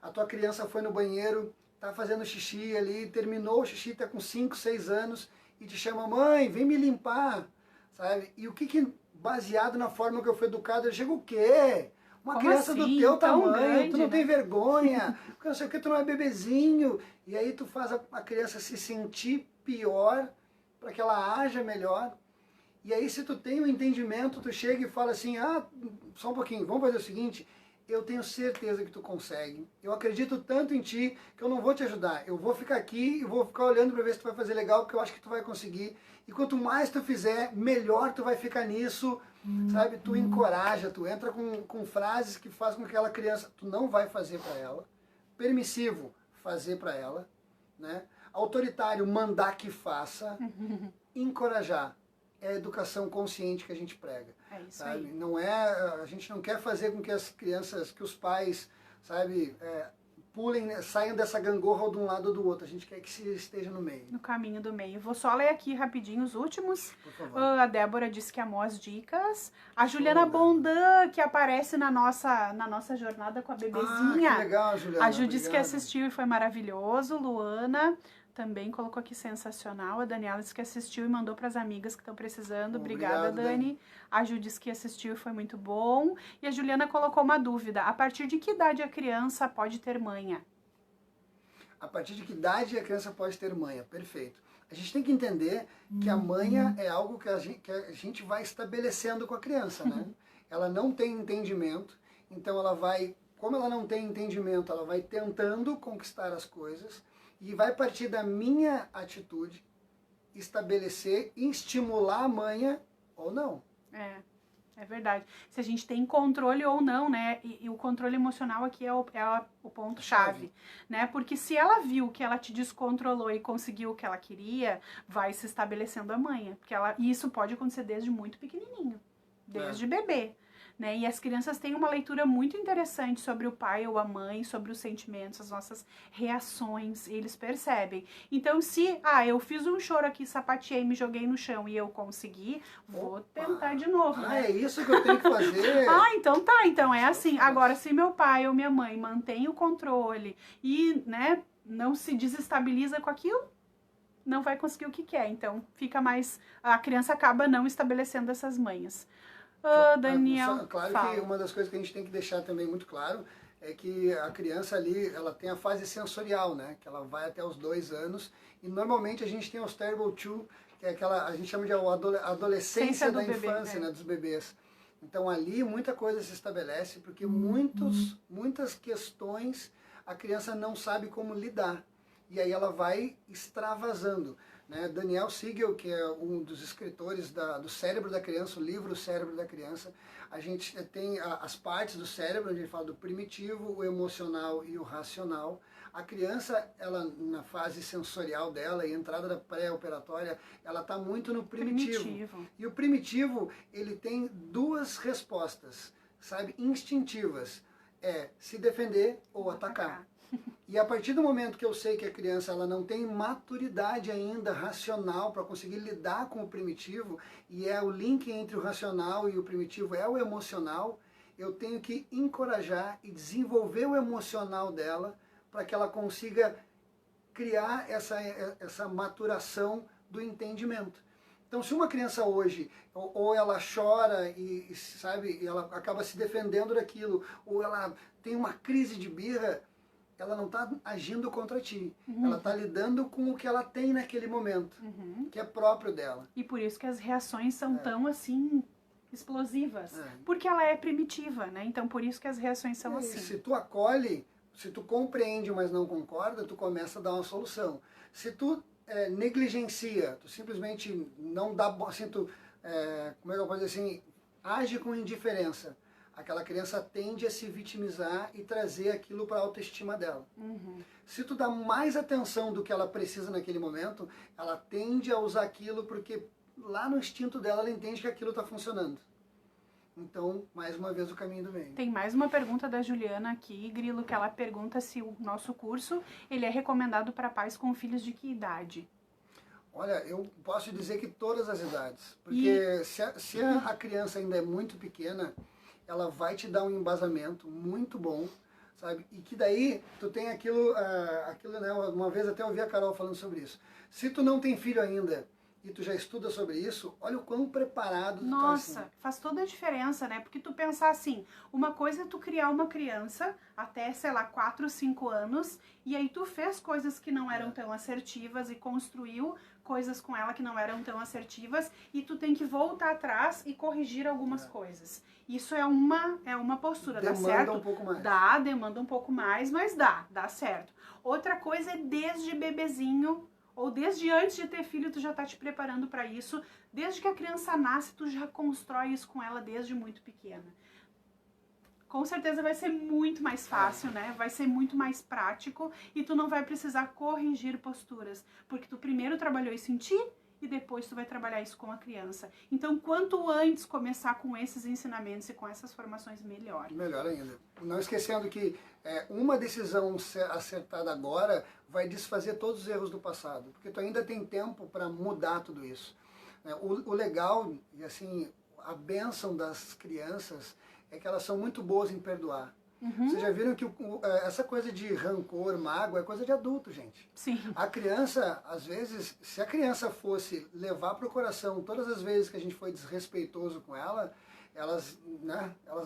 [SPEAKER 2] a tua criança foi no banheiro, tá fazendo xixi ali, terminou o xixi, tá com 5, 6 anos, e te chama, mãe, vem me limpar, sabe? E o que baseado na forma que eu fui educado, eu chego, o quê? Uma criança
[SPEAKER 1] assim,
[SPEAKER 2] do teu tamanho,
[SPEAKER 1] grande,
[SPEAKER 2] tu não
[SPEAKER 1] né?
[SPEAKER 2] tem vergonha, porque não sei o que, tu não é bebezinho, e aí tu faz a criança se sentir pior, para que ela haja melhor. E aí se tu tem um entendimento, tu chega e fala assim, só um pouquinho, vamos fazer o seguinte, eu tenho certeza que tu consegue, eu acredito tanto em ti, que eu não vou te ajudar, eu vou ficar aqui e vou ficar olhando para ver se tu vai fazer legal, porque eu acho que tu vai conseguir, e quanto mais tu fizer, melhor tu vai ficar nisso, sabe? Tu encoraja, tu entra com frases que fazem com que aquela criança, tu não vai fazer para ela, permissivo, fazer para ela, né? Autoritário, mandar que faça, encorajar. É a educação consciente que a gente prega.
[SPEAKER 1] É isso,
[SPEAKER 2] sabe?
[SPEAKER 1] aí.
[SPEAKER 2] Não é, a gente não quer fazer com que as crianças, que os pais, sabe, pulem, né, saiam dessa gangorra ou de um lado ou do outro. A gente quer que se esteja no meio.
[SPEAKER 1] No caminho do meio. Vou só ler aqui rapidinho os últimos.
[SPEAKER 2] Por favor.
[SPEAKER 1] A Débora disse que amou as dicas. A Juliana
[SPEAKER 2] Show,
[SPEAKER 1] Bondan, que aparece na nossa jornada com a bebezinha.
[SPEAKER 2] Que legal, Juliana.
[SPEAKER 1] A Ju disse que
[SPEAKER 2] Obrigado.
[SPEAKER 1] assistiu e foi maravilhoso. Luana também colocou aqui sensacional. A Daniela disse que assistiu e mandou para as amigas que estão precisando. Obrigada,
[SPEAKER 2] Obrigado,
[SPEAKER 1] Dani. A Ju disse que assistiu e foi muito bom. E a Juliana colocou uma dúvida. A partir de que idade a criança pode ter manha?
[SPEAKER 2] A partir de que idade a criança pode ter manha? Perfeito. A gente tem que entender que a manha é algo que a gente vai estabelecendo com a criança, né? Ela não tem entendimento, então ela vai, como ela não tem entendimento, ela vai tentando conquistar as coisas e vai partir da minha atitude estabelecer e estimular a manha ou não.
[SPEAKER 1] É verdade. Se a gente tem controle ou não, né? E o controle emocional aqui é o ponto-chave, né? Porque se ela viu que ela te descontrolou e conseguiu o que ela queria, vai se estabelecendo a manha. E isso pode acontecer desde muito pequenininho, desde bebê. Né? E as crianças têm uma leitura muito interessante sobre o pai ou a mãe, sobre os sentimentos, as nossas reações, eles percebem. Então, se eu fiz um choro aqui, sapateei, me joguei no chão e eu consegui, vou tentar de novo, né?
[SPEAKER 2] É isso que eu tenho que fazer.
[SPEAKER 1] Então tá, então é assim. Agora, se meu pai ou minha mãe mantém o controle e, né, não se desestabiliza com aquilo, não vai conseguir o que quer. Então, fica mais... A criança acaba não estabelecendo essas manhas. Daniel,
[SPEAKER 2] claro
[SPEAKER 1] fala.
[SPEAKER 2] que uma das coisas que a gente tem que deixar também muito claro é que a criança ali, ela tem a fase sensorial, né? Que ela vai até os 2 anos e normalmente a gente tem os terrible two, que é aquela, a gente chama de adolescência da infância, né? Dos bebês. Então ali muita coisa se estabelece porque muitas questões a criança não sabe como lidar e aí ela vai extravasando. Né? Daniel Siegel, que é um dos escritores do Cérebro da Criança, o livro O Cérebro da Criança, a gente tem as partes do cérebro, onde ele fala do primitivo, o emocional e o racional. A criança, ela na fase sensorial dela e entrada da pré-operatória, ela está muito no primitivo. E o primitivo, ele tem 2 respostas, sabe, instintivas, é se defender ou atacar. E a partir do momento que eu sei que a criança ela não tem maturidade ainda racional para conseguir lidar com o primitivo, e é o link entre o racional e o primitivo é o emocional, eu tenho que encorajar e desenvolver o emocional dela para que ela consiga criar essa maturação do entendimento. Então, se uma criança hoje, ou ela chora e sabe, ela acaba se defendendo daquilo, ou ela tem uma crise de birra, ela não está agindo contra ti. Ela está lidando com o que ela tem naquele momento, que é próprio dela.
[SPEAKER 1] E por isso que as reações são tão, assim, explosivas. Porque ela é primitiva, né? Então, por isso que as reações são assim.
[SPEAKER 2] Se tu acolhe, se tu compreende, mas não concorda, tu começa a dar uma solução. Se tu negligencia, tu simplesmente não dá... Assim, como é que eu posso dizer assim? Age com indiferença. Aquela criança tende a se vitimizar e trazer aquilo para a autoestima dela. Se tu dá mais atenção do que ela precisa naquele momento, ela tende a usar aquilo porque lá no instinto dela ela entende que aquilo está funcionando. Então, mais uma vez, o caminho do meio.
[SPEAKER 1] Tem mais uma pergunta da Juliana aqui, Grilo, que ela pergunta se o nosso curso ele é recomendado para pais com filhos de que idade?
[SPEAKER 2] Olha, eu posso dizer que todas as idades. Porque se a criança ainda é muito pequena, ela vai te dar um embasamento muito bom, sabe? E que daí tu tem aquilo, né? Uma vez até ouvi a Carol falando sobre isso. Se tu não tem filho ainda e tu já estuda sobre isso, olha o quão preparado tu tá assim.
[SPEAKER 1] Nossa, faz toda a diferença, né? Porque tu pensar assim, uma coisa é tu criar uma criança até, sei lá, 4, 5 anos, e aí tu fez coisas que não eram tão assertivas e construiu coisas com ela que não eram tão assertivas, e tu tem que voltar atrás e corrigir algumas coisas. Isso é uma postura, dá certo?
[SPEAKER 2] Demanda um pouco mais.
[SPEAKER 1] Demanda um pouco mais, mas dá certo. Outra coisa é desde bebezinho, ou desde antes de ter filho, tu já tá te preparando para isso. Desde que a criança nasce, tu já constrói isso com ela desde muito pequena. Com certeza vai ser muito mais fácil, né? Vai ser muito mais prático e tu não vai precisar corrigir posturas. Porque tu primeiro trabalhou isso em ti e depois tu vai trabalhar isso com a criança. Então, quanto antes começar com esses ensinamentos e com essas formações, melhor.
[SPEAKER 2] Melhor ainda. Não esquecendo que uma decisão acertada agora vai desfazer todos os erros do passado, porque tu ainda tem tempo para mudar tudo isso. O legal, e assim, a bênção das crianças é que elas são muito boas em perdoar. Vocês já viram que essa coisa de rancor, mágoa, é coisa de adulto, gente.
[SPEAKER 1] Sim.
[SPEAKER 2] A criança, às vezes, se a criança fosse levar para o coração todas as vezes que a gente foi desrespeitoso com ela, elas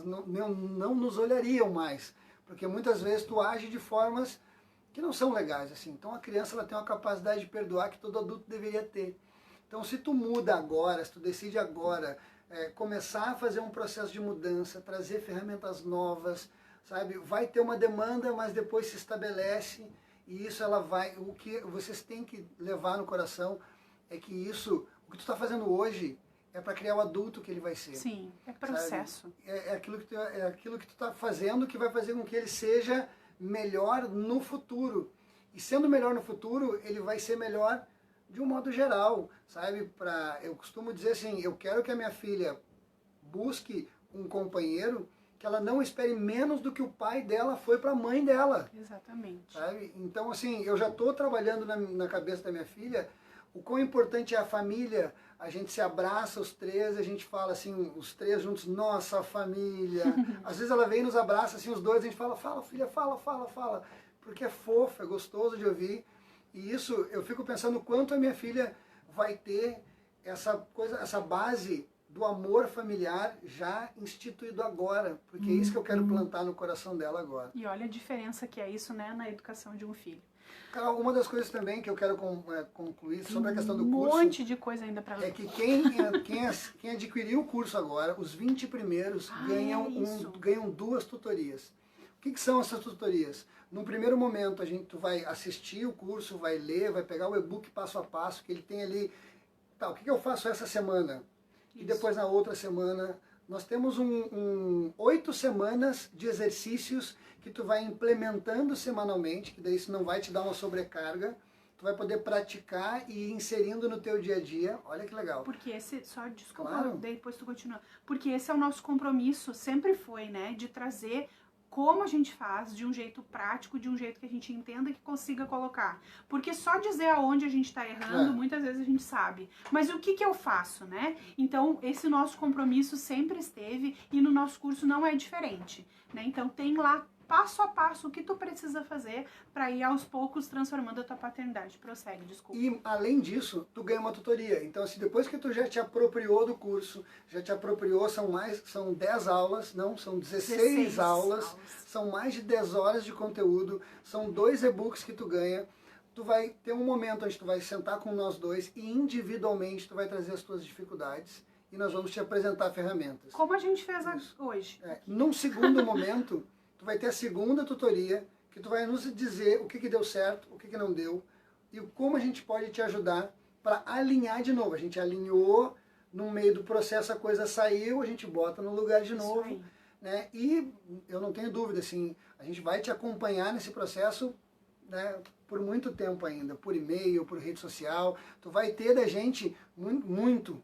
[SPEAKER 2] não nos olhariam mais. Porque muitas vezes tu age de formas que não são legais, assim. Então a criança ela tem uma capacidade de perdoar que todo adulto deveria ter. Então se tu muda agora, se tu decide agora começar a fazer um processo de mudança, trazer ferramentas novas, sabe? Vai ter uma demanda, mas depois se estabelece e isso ela vai... O que vocês têm que levar no coração é que isso, o que tu está fazendo hoje, é para criar o adulto que ele vai ser.
[SPEAKER 1] Sim, é processo.
[SPEAKER 2] É aquilo que tu está fazendo que vai fazer com que ele seja melhor no futuro. E sendo melhor no futuro, ele vai ser melhor de um modo geral, sabe? Eu costumo dizer assim, eu quero que a minha filha busque um companheiro que ela não espere menos do que o pai dela foi para a mãe dela.
[SPEAKER 1] Exatamente.
[SPEAKER 2] Sabe? Então, assim, eu já estou trabalhando na cabeça da minha filha o quão importante é a família. A gente se abraça os três, a gente fala assim, os três juntos, nossa família. Às vezes ela vem e nos abraça assim, os dois, a gente fala, fala filha, fala. Porque é fofo, é gostoso de ouvir. E isso, eu fico pensando o quanto a minha filha vai ter essa base do amor familiar já instituído agora. Porque é isso que eu quero plantar no coração dela agora.
[SPEAKER 1] E olha a diferença que é isso, né, na educação de um filho.
[SPEAKER 2] Carol, uma das coisas também que eu quero concluir sobre a questão do curso...
[SPEAKER 1] Um monte de coisa ainda para ler.
[SPEAKER 2] É que quem adquiriu o curso agora, os 20 primeiros, ganham 2 tutorias. O que são essas tutorias? No primeiro momento, tu vai assistir o curso, vai ler, vai pegar o e-book passo a passo, que ele tem ali... Tá, o que eu faço essa semana? Isso. E depois na outra semana... Nós temos 8 semanas de exercícios que tu vai implementando semanalmente, que daí isso não vai te dar uma sobrecarga. Tu vai poder praticar e ir inserindo no teu dia a dia. Olha que legal.
[SPEAKER 1] Porque desculpa,
[SPEAKER 2] claro.
[SPEAKER 1] Depois tu continua. Porque esse é o nosso compromisso, sempre foi, né, de trazer como a gente faz de um jeito prático, de um jeito que a gente entenda e que consiga colocar. Porque só dizer aonde a gente está errando, muitas vezes a gente sabe. Mas o que eu faço, né? Então, esse nosso compromisso sempre esteve e no nosso curso não é diferente, né? Então, tem lá passo a passo o que tu precisa fazer para ir aos poucos transformando a tua paternidade. Prossegue, desculpa.
[SPEAKER 2] E além disso, tu ganha uma tutoria. Então, assim, depois que tu já te apropriou do curso, são 10 aulas, não, são 16 aulas, são mais de 10 horas de conteúdo, são 2 e-books que tu ganha. Tu vai ter um momento onde tu vai sentar com nós dois e individualmente tu vai trazer as tuas dificuldades e nós vamos te apresentar ferramentas.
[SPEAKER 1] Como a gente fez hoje.
[SPEAKER 2] Num segundo momento, tu vai ter a segunda tutoria, que tu vai nos dizer o que deu certo, o que não deu, e como a gente pode te ajudar para alinhar de novo. A gente alinhou, no meio do processo a coisa saiu, a gente bota no lugar de novo. Né? E eu não tenho dúvida, assim, a gente vai te acompanhar nesse processo, né, por muito tempo ainda, por e-mail, por rede social. Tu vai ter da gente muito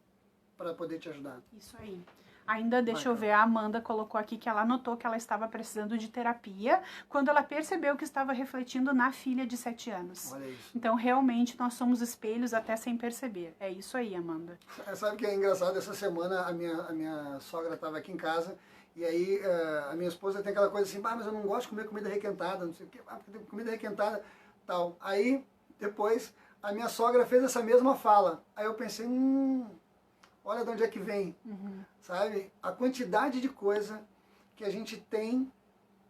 [SPEAKER 2] para poder te ajudar.
[SPEAKER 1] Isso aí. Ainda deixa eu ver, a Amanda colocou aqui que ela notou que ela estava precisando de terapia quando ela percebeu que estava refletindo na filha de 7 anos.
[SPEAKER 2] Olha isso.
[SPEAKER 1] Então, realmente, nós somos espelhos até sem perceber. É isso aí, Amanda.
[SPEAKER 2] Sabe o que é engraçado? Essa semana a minha sogra estava aqui em casa e aí a minha esposa tem aquela coisa assim, mas eu não gosto de comer comida requentada, não sei o quê, porque comida requentada, tal. Aí, depois, a minha sogra fez essa mesma fala. Aí eu pensei, olha de onde é que vem, sabe? A quantidade de coisa que a gente tem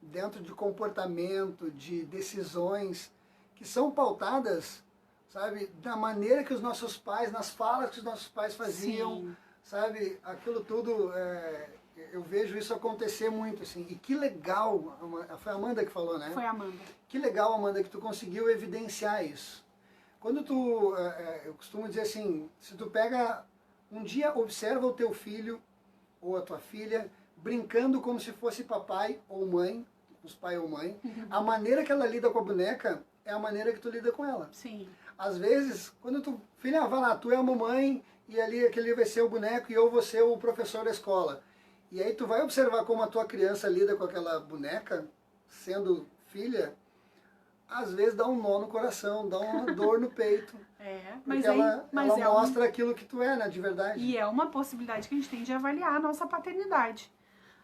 [SPEAKER 2] dentro de comportamento, de decisões, que são pautadas, sabe? Da maneira que os nossos pais, nas falas que os nossos pais faziam,
[SPEAKER 1] Sim.
[SPEAKER 2] sabe? Aquilo tudo, eu vejo isso acontecer muito, assim. E que legal, foi a Amanda que falou, né?
[SPEAKER 1] Foi a Amanda.
[SPEAKER 2] Que legal, Amanda, que tu conseguiu evidenciar isso. Quando eu costumo dizer assim, se tu pega... Um dia observa o teu filho ou a tua filha brincando como se fosse papai ou mãe, os pai ou mãe. A maneira que ela lida com a boneca é a maneira que tu lida com ela.
[SPEAKER 1] Sim.
[SPEAKER 2] Às vezes, quando tu, filha, vai lá, tu é a mamãe e ali aquele vai ser o boneco e eu vou ser o professor da escola. E aí tu vai observar como a tua criança lida com aquela boneca, sendo filha, às vezes dá um nó no coração, dá uma dor no peito.
[SPEAKER 1] Mas
[SPEAKER 2] ela
[SPEAKER 1] é
[SPEAKER 2] mostra aquilo que tu é, né, de verdade.
[SPEAKER 1] E é uma possibilidade que a gente tem de avaliar a nossa paternidade.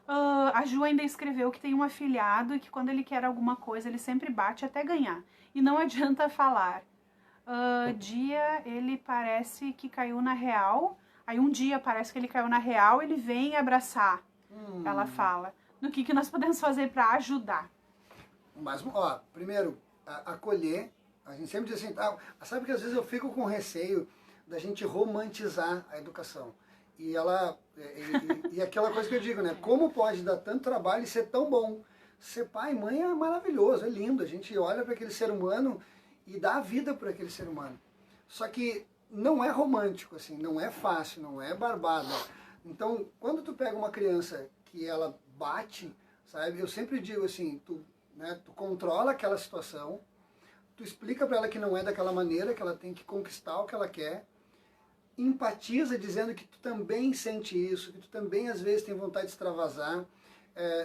[SPEAKER 1] A Ju ainda escreveu que tem um afilhado e que quando ele quer alguma coisa, ele sempre bate até ganhar. E não adianta falar. Dia ele parece que caiu na real. Aí um dia parece que ele caiu na real, ele vem abraçar. Ela fala. No que nós podemos fazer para ajudar?
[SPEAKER 2] Mas, ó, primeiro, acolher. A gente sempre diz assim, sabe que às vezes eu fico com receio da gente romantizar a educação. E ela e aquela coisa que eu digo, né? Como pode dar tanto trabalho e ser tão bom? Ser pai e mãe é maravilhoso, é lindo. A gente olha para aquele ser humano e dá a vida para aquele ser humano. Só que não é romântico, assim, não é fácil, não é barbada. Então, quando tu pega uma criança que ela bate, sabe? Eu sempre digo assim, tu controla aquela situação, tu explica para ela que não é daquela maneira, que ela tem que conquistar o que ela quer, empatiza dizendo que tu também sente isso, que tu também às vezes tem vontade de extravasar.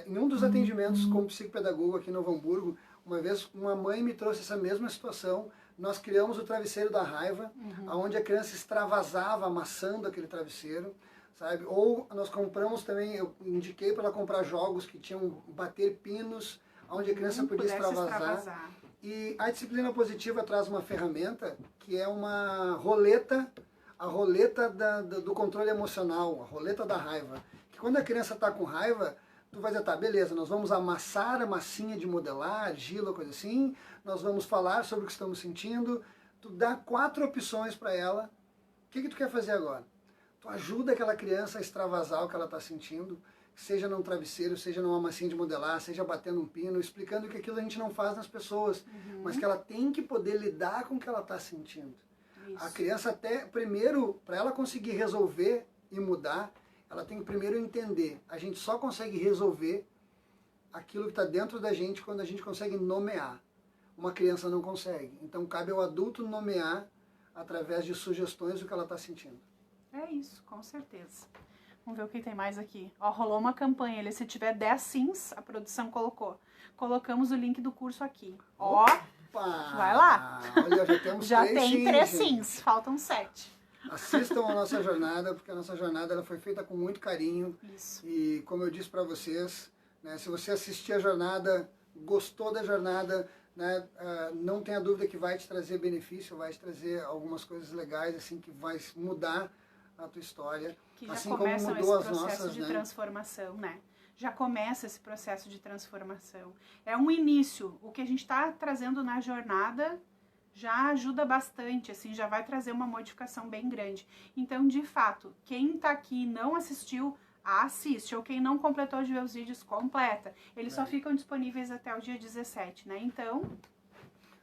[SPEAKER 2] Em um dos atendimentos como psicopedagogo aqui em Novo Hamburgo, uma vez uma mãe me trouxe essa mesma situação, nós criamos o travesseiro da raiva, onde a criança extravasava amassando aquele travesseiro, sabe? Ou nós compramos também, eu indiquei para ela comprar jogos que tinham bater pinos, onde a criança podia extravasar. E a disciplina positiva traz uma ferramenta que é uma roleta, a roleta do controle emocional, a roleta da raiva. Que quando a criança está com raiva, tu vai dizer, tá, beleza, nós vamos amassar a massinha de modelar, argila, coisa assim, nós vamos falar sobre o que estamos sentindo, tu dá 4 opções para ela, o que tu quer fazer agora? Tu ajuda aquela criança a extravasar o que ela está sentindo, seja num travesseiro, seja numa massinha de modelar, seja batendo um pino, explicando que aquilo a gente não faz nas pessoas, mas que ela tem que poder lidar com o que ela está sentindo. Isso. A criança até, primeiro, para ela conseguir resolver e mudar, ela tem que primeiro entender. A gente só consegue resolver aquilo que está dentro da gente quando a gente consegue nomear. Uma criança não consegue. Então cabe ao adulto nomear através de sugestões o que ela está sentindo.
[SPEAKER 1] É isso, com certeza. Vamos ver o que tem mais aqui. Ó, rolou uma campanha, se tiver 10 sims, a produção colocou. Colocamos o link do curso aqui. Ó, vai lá.
[SPEAKER 2] Olha, já temos
[SPEAKER 1] já
[SPEAKER 2] 3
[SPEAKER 1] tem 3 sims, faltam 7.
[SPEAKER 2] Assistam a nossa jornada, porque a nossa jornada ela foi feita com muito carinho.
[SPEAKER 1] Isso.
[SPEAKER 2] E como eu disse para vocês, né, se você assistir a jornada, gostou da jornada, né, não tenha dúvida que vai te trazer benefício, vai te trazer algumas coisas legais, assim, que vai mudar a tua história.
[SPEAKER 1] Que já
[SPEAKER 2] assim
[SPEAKER 1] começam
[SPEAKER 2] como mudou
[SPEAKER 1] esse
[SPEAKER 2] as
[SPEAKER 1] processo
[SPEAKER 2] nossas,
[SPEAKER 1] de
[SPEAKER 2] né?
[SPEAKER 1] transformação, né? Já começa esse processo de transformação. É um início. O que a gente está trazendo na jornada já ajuda bastante, assim, já vai trazer uma modificação bem grande. Então, de fato, quem está aqui e não assistiu, assiste. Ou quem não completou de ver os vídeos, completa. Eles só ficam disponíveis até o dia 17, né? Então...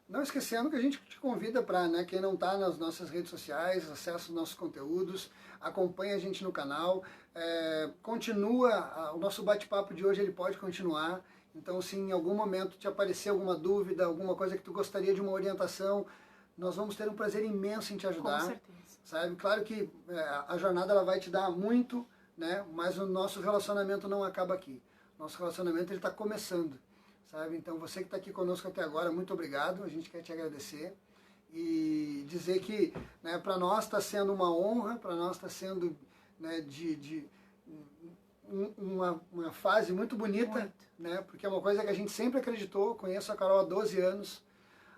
[SPEAKER 2] Não esquecendo que a gente te convida para, né, quem não está nas nossas redes sociais, acessa os nossos conteúdos, acompanha a gente no canal, continua, o nosso bate-papo de hoje ele pode continuar, então se em algum momento te aparecer alguma dúvida, alguma coisa que tu gostaria de uma orientação, nós vamos ter um prazer imenso em te ajudar.
[SPEAKER 1] Com certeza.
[SPEAKER 2] Sabe? Claro que a jornada ela vai te dar muito, né, mas o nosso relacionamento não acaba aqui. Nosso relacionamento ele está começando. Sabe? Então você que está aqui conosco até agora, muito obrigado, a gente quer te agradecer e dizer que, né, para nós está sendo uma honra, para nós está sendo, né, uma fase muito bonita, né, porque é uma coisa que a gente sempre acreditou. Conheço a Carol há 12 anos,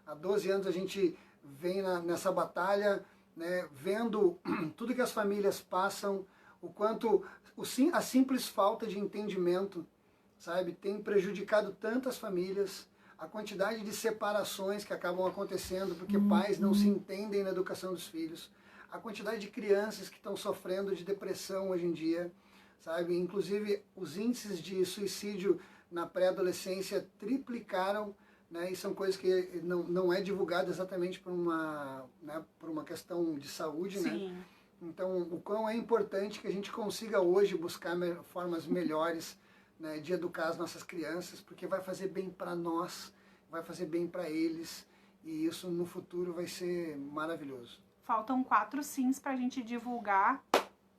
[SPEAKER 2] há 12 anos a gente vem nessa batalha, né, vendo tudo que as famílias passam, o quanto a simples falta de entendimento, sabe, tem prejudicado tantas famílias, a quantidade de separações que acabam acontecendo porque pais não se entendem na educação dos filhos, a quantidade de crianças que estão sofrendo de depressão hoje em dia, sabe, inclusive os índices de suicídio na pré-adolescência triplicaram, né, e são coisas que não é divulgado exatamente por uma questão de saúde,
[SPEAKER 1] Sim.
[SPEAKER 2] né? Então, o quão é importante que a gente consiga hoje buscar formas melhores, né, de educar as nossas crianças, porque vai fazer bem para nós, vai fazer bem para eles, e isso no futuro vai ser maravilhoso.
[SPEAKER 1] Faltam 4 sims pra gente divulgar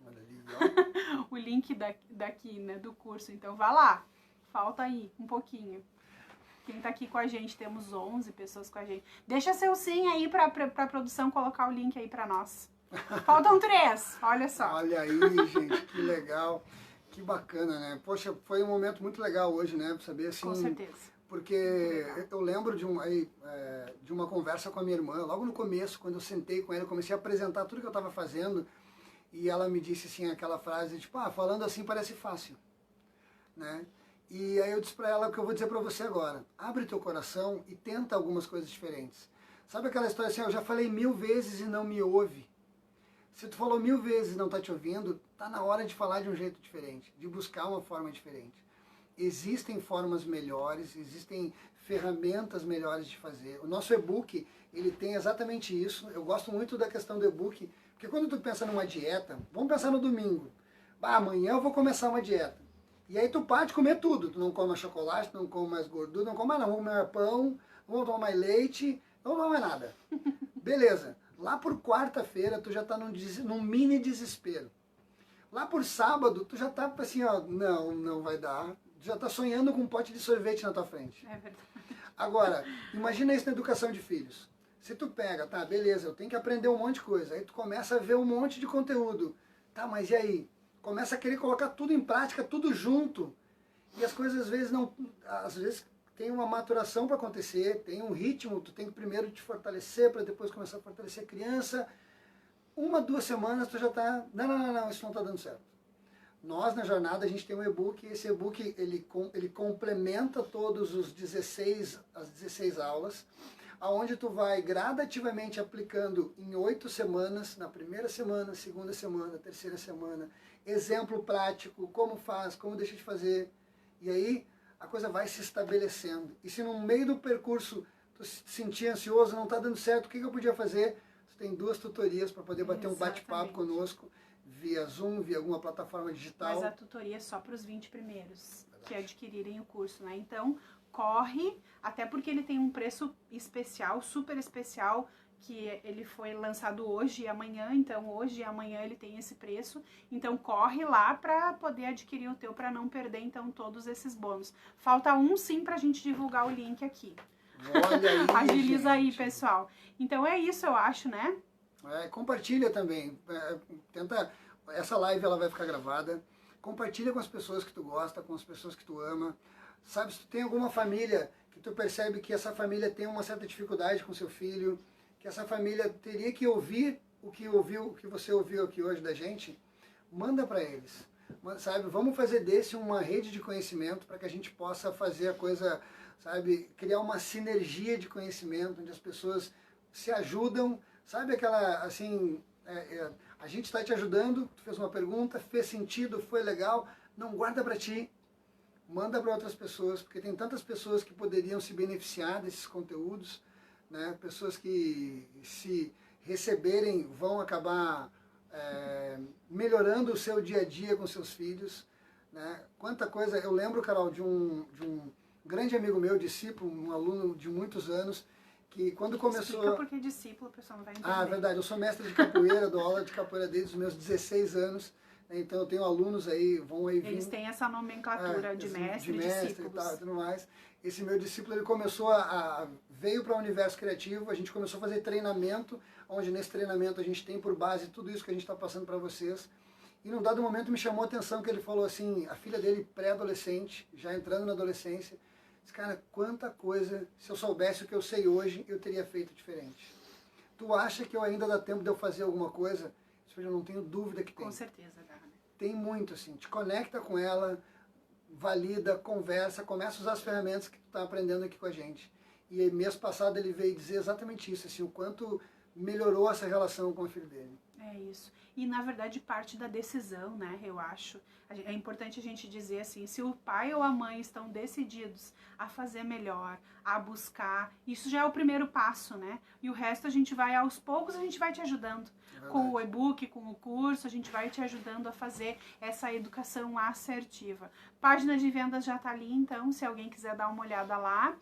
[SPEAKER 2] Olha ali, ó.
[SPEAKER 1] o link daqui, né, do curso. Então vá lá, falta aí um pouquinho. Quem tá aqui com a gente, temos 11 pessoas com a gente. Deixa seu sim aí pra produção colocar o link aí pra nós. Faltam 3, olha só.
[SPEAKER 2] Olha aí, gente, que legal, que bacana, né? Poxa, foi um momento muito legal hoje, né? Pra saber assim.
[SPEAKER 1] Com certeza.
[SPEAKER 2] Porque eu lembro de uma conversa com a minha irmã, logo no começo, quando eu sentei com ela, eu comecei a apresentar tudo que eu estava fazendo, e ela me disse assim, aquela frase, tipo, falando assim parece fácil, né? E aí eu disse para ela o que eu vou dizer para você agora, abre teu coração e tenta algumas coisas diferentes. Sabe aquela história assim, eu já falei 1000 vezes e não me ouve. Se tu falou 1000 vezes e não está te ouvindo, tá na hora de falar de um jeito diferente, de buscar uma forma diferente. Existem formas melhores, existem ferramentas melhores de fazer. O nosso e-book, ele tem exatamente isso. Eu gosto muito da questão do e-book, porque quando tu pensa numa dieta, vamos pensar no domingo. Amanhã eu vou começar uma dieta. E aí tu para de comer tudo. Tu não come mais chocolate, tu não come mais gordura, não come mais não, vamos comer mais pão, não vamos tomar mais leite, não vamos tomar mais nada. Beleza. Lá por quarta-feira tu já está num mini desespero. Lá por sábado tu já está assim, ó, não vai dar. Já está sonhando com um pote de sorvete na tua frente.
[SPEAKER 1] É verdade.
[SPEAKER 2] Agora, imagina isso na educação de filhos. Se tu pega, tá, beleza, eu tenho que aprender um monte de coisa. Aí tu começa a ver um monte de conteúdo. Tá, mas e aí? Começa a querer colocar tudo em prática, tudo junto. E as coisas às vezes não... Às vezes tem uma maturação para acontecer, tem um ritmo, tu tem que primeiro te fortalecer para depois começar a fortalecer a criança. 1, 2 semanas tu já tá... Não, isso não tá dando certo. Nós, na jornada, a gente tem um e-book, e esse e-book ele complementa todos as 16 aulas, onde tu vai gradativamente aplicando em 8 semanas, na primeira semana, segunda semana, terceira semana, exemplo prático, como faz, como deixa de fazer, e aí a coisa vai se estabelecendo. E se no meio do percurso tu se sentir ansioso, não está dando certo, o que eu podia fazer? Tu tem 2 tutorias para poder bater um bate-papo conosco, via Zoom, via alguma plataforma digital.
[SPEAKER 1] Mas a tutoria é só para os 20 primeiros que adquirirem o curso, né? Então, corre, até porque ele tem um preço especial, super especial, que ele foi lançado hoje e amanhã, então hoje e amanhã ele tem esse preço. Então, corre lá para poder adquirir o teu, para não perder, então, todos esses bônus. Falta um sim para a gente divulgar o link aqui.
[SPEAKER 2] Olha aí,
[SPEAKER 1] agiliza
[SPEAKER 2] gente.
[SPEAKER 1] aí, pessoal. Então, é isso, eu acho, né?
[SPEAKER 2] Compartilha também, tenta, essa live ela vai ficar gravada, compartilha com as pessoas que tu gosta, com as pessoas que tu ama, sabe, se tu tem alguma família que tu percebe que essa família tem uma certa dificuldade com seu filho, que essa família teria que ouvir o que você ouviu aqui hoje da gente, manda para eles, sabe, vamos fazer desse uma rede de conhecimento para que a gente possa fazer a coisa, sabe, criar uma sinergia de conhecimento, onde as pessoas se ajudam. Sabe aquela, assim, a gente está te ajudando, tu fez uma pergunta, fez sentido, foi legal, não guarda para ti, manda para outras pessoas, porque tem tantas pessoas que poderiam se beneficiar desses conteúdos, né? Pessoas que, se receberem, vão acabar melhorando o seu dia a dia com seus filhos, né? Quanta coisa, eu lembro, Carol, de um grande amigo meu, discípulo, um aluno de muitos anos, que quando começou...
[SPEAKER 1] Explica porque discípulo, o pessoal não vai entender.
[SPEAKER 2] Ah, verdade. Eu sou mestre de capoeira, dou aula de capoeira desde os meus 16 anos. Então eu tenho alunos aí, vão aí vir...
[SPEAKER 1] Eles têm essa nomenclatura de mestre e discípulos.
[SPEAKER 2] E tudo mais. Esse meu discípulo, ele começou veio para o universo criativo, a gente começou a fazer treinamento, onde nesse treinamento a gente tem por base tudo isso que a gente está passando para vocês. E num dado momento me chamou a atenção que ele falou assim, a filha dele pré-adolescente, já entrando na adolescência, cara, quanta coisa, se eu soubesse o que eu sei hoje, eu teria feito diferente. Tu acha que eu ainda dá tempo de eu fazer alguma coisa? Eu não tenho dúvida que tem.
[SPEAKER 1] Com certeza dá, né?
[SPEAKER 2] Tem muito, assim. Te conecta com ela, valida, conversa, começa a usar as ferramentas que tu tá aprendendo aqui com a gente. E mês passado ele veio dizer exatamente isso, assim, o quanto melhorou essa relação com o filho dele.
[SPEAKER 1] É isso. E, na verdade, parte da decisão, né, eu acho. É importante a gente dizer assim, se o pai ou a mãe estão decididos a fazer melhor, a buscar, isso já é o primeiro passo, né? E o resto a gente vai, aos poucos, a gente vai te ajudando. Com o e-book, com o curso, a gente vai te ajudando a fazer essa educação assertiva. Página de vendas já tá ali, então, se alguém quiser dar uma olhada lá,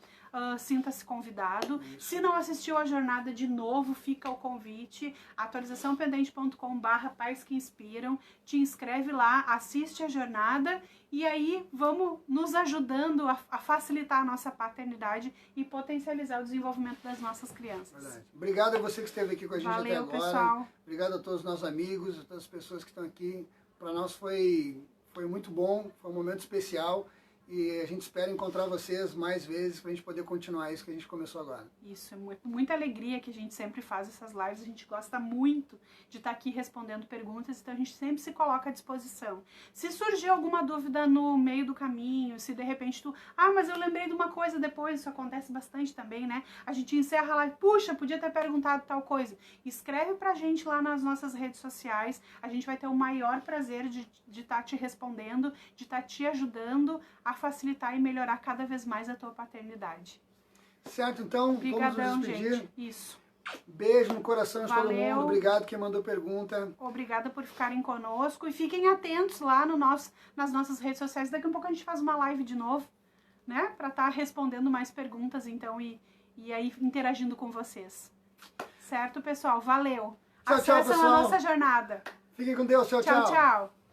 [SPEAKER 1] sinta-se convidado. Isso. Se não assistiu a jornada de novo, fica o convite, atualizaçãopendente.com/pais que inspiram, te inscreve lá, assiste a jornada e aí vamos nos ajudando a facilitar a nossa paternidade e potencializar o desenvolvimento das nossas crianças.
[SPEAKER 2] Verdade. Obrigado a você que esteve aqui com a gente até agora.
[SPEAKER 1] Pessoal.
[SPEAKER 2] Obrigado a todos os nossos amigos, a todas as pessoas que estão aqui. Para nós foi muito bom, foi um momento especial. E a gente espera encontrar vocês mais vezes para a gente poder continuar isso que a gente começou agora.
[SPEAKER 1] Isso, é muita alegria que a gente sempre faz essas lives, a gente gosta muito de estar aqui respondendo perguntas, então a gente sempre se coloca à disposição. Se surgir alguma dúvida no meio do caminho, se de repente tu, mas eu lembrei de uma coisa depois, isso acontece bastante também, né? A gente encerra a live, puxa, podia ter perguntado tal coisa. Escreve pra gente lá nas nossas redes sociais, a gente vai ter o maior prazer de estar te respondendo, de estar te ajudando a facilitar e melhorar cada vez mais a tua paternidade.
[SPEAKER 2] Certo, então,
[SPEAKER 1] obrigadão,
[SPEAKER 2] vamos nos despedir.
[SPEAKER 1] Gente. Isso.
[SPEAKER 2] Beijo no coração de todo
[SPEAKER 1] Valeu.
[SPEAKER 2] mundo. Obrigado quem mandou pergunta.
[SPEAKER 1] Obrigada por ficarem conosco e fiquem atentos lá nas nossas redes sociais. Daqui a pouco a gente faz uma live de novo, né? Para estar respondendo mais perguntas, então, e aí interagindo com vocês. Certo, pessoal? Valeu.
[SPEAKER 2] Tchau, tchau, pessoal.
[SPEAKER 1] A nossa jornada.
[SPEAKER 2] Fiquem com Deus. Tchau, tchau.
[SPEAKER 1] Tchau, tchau.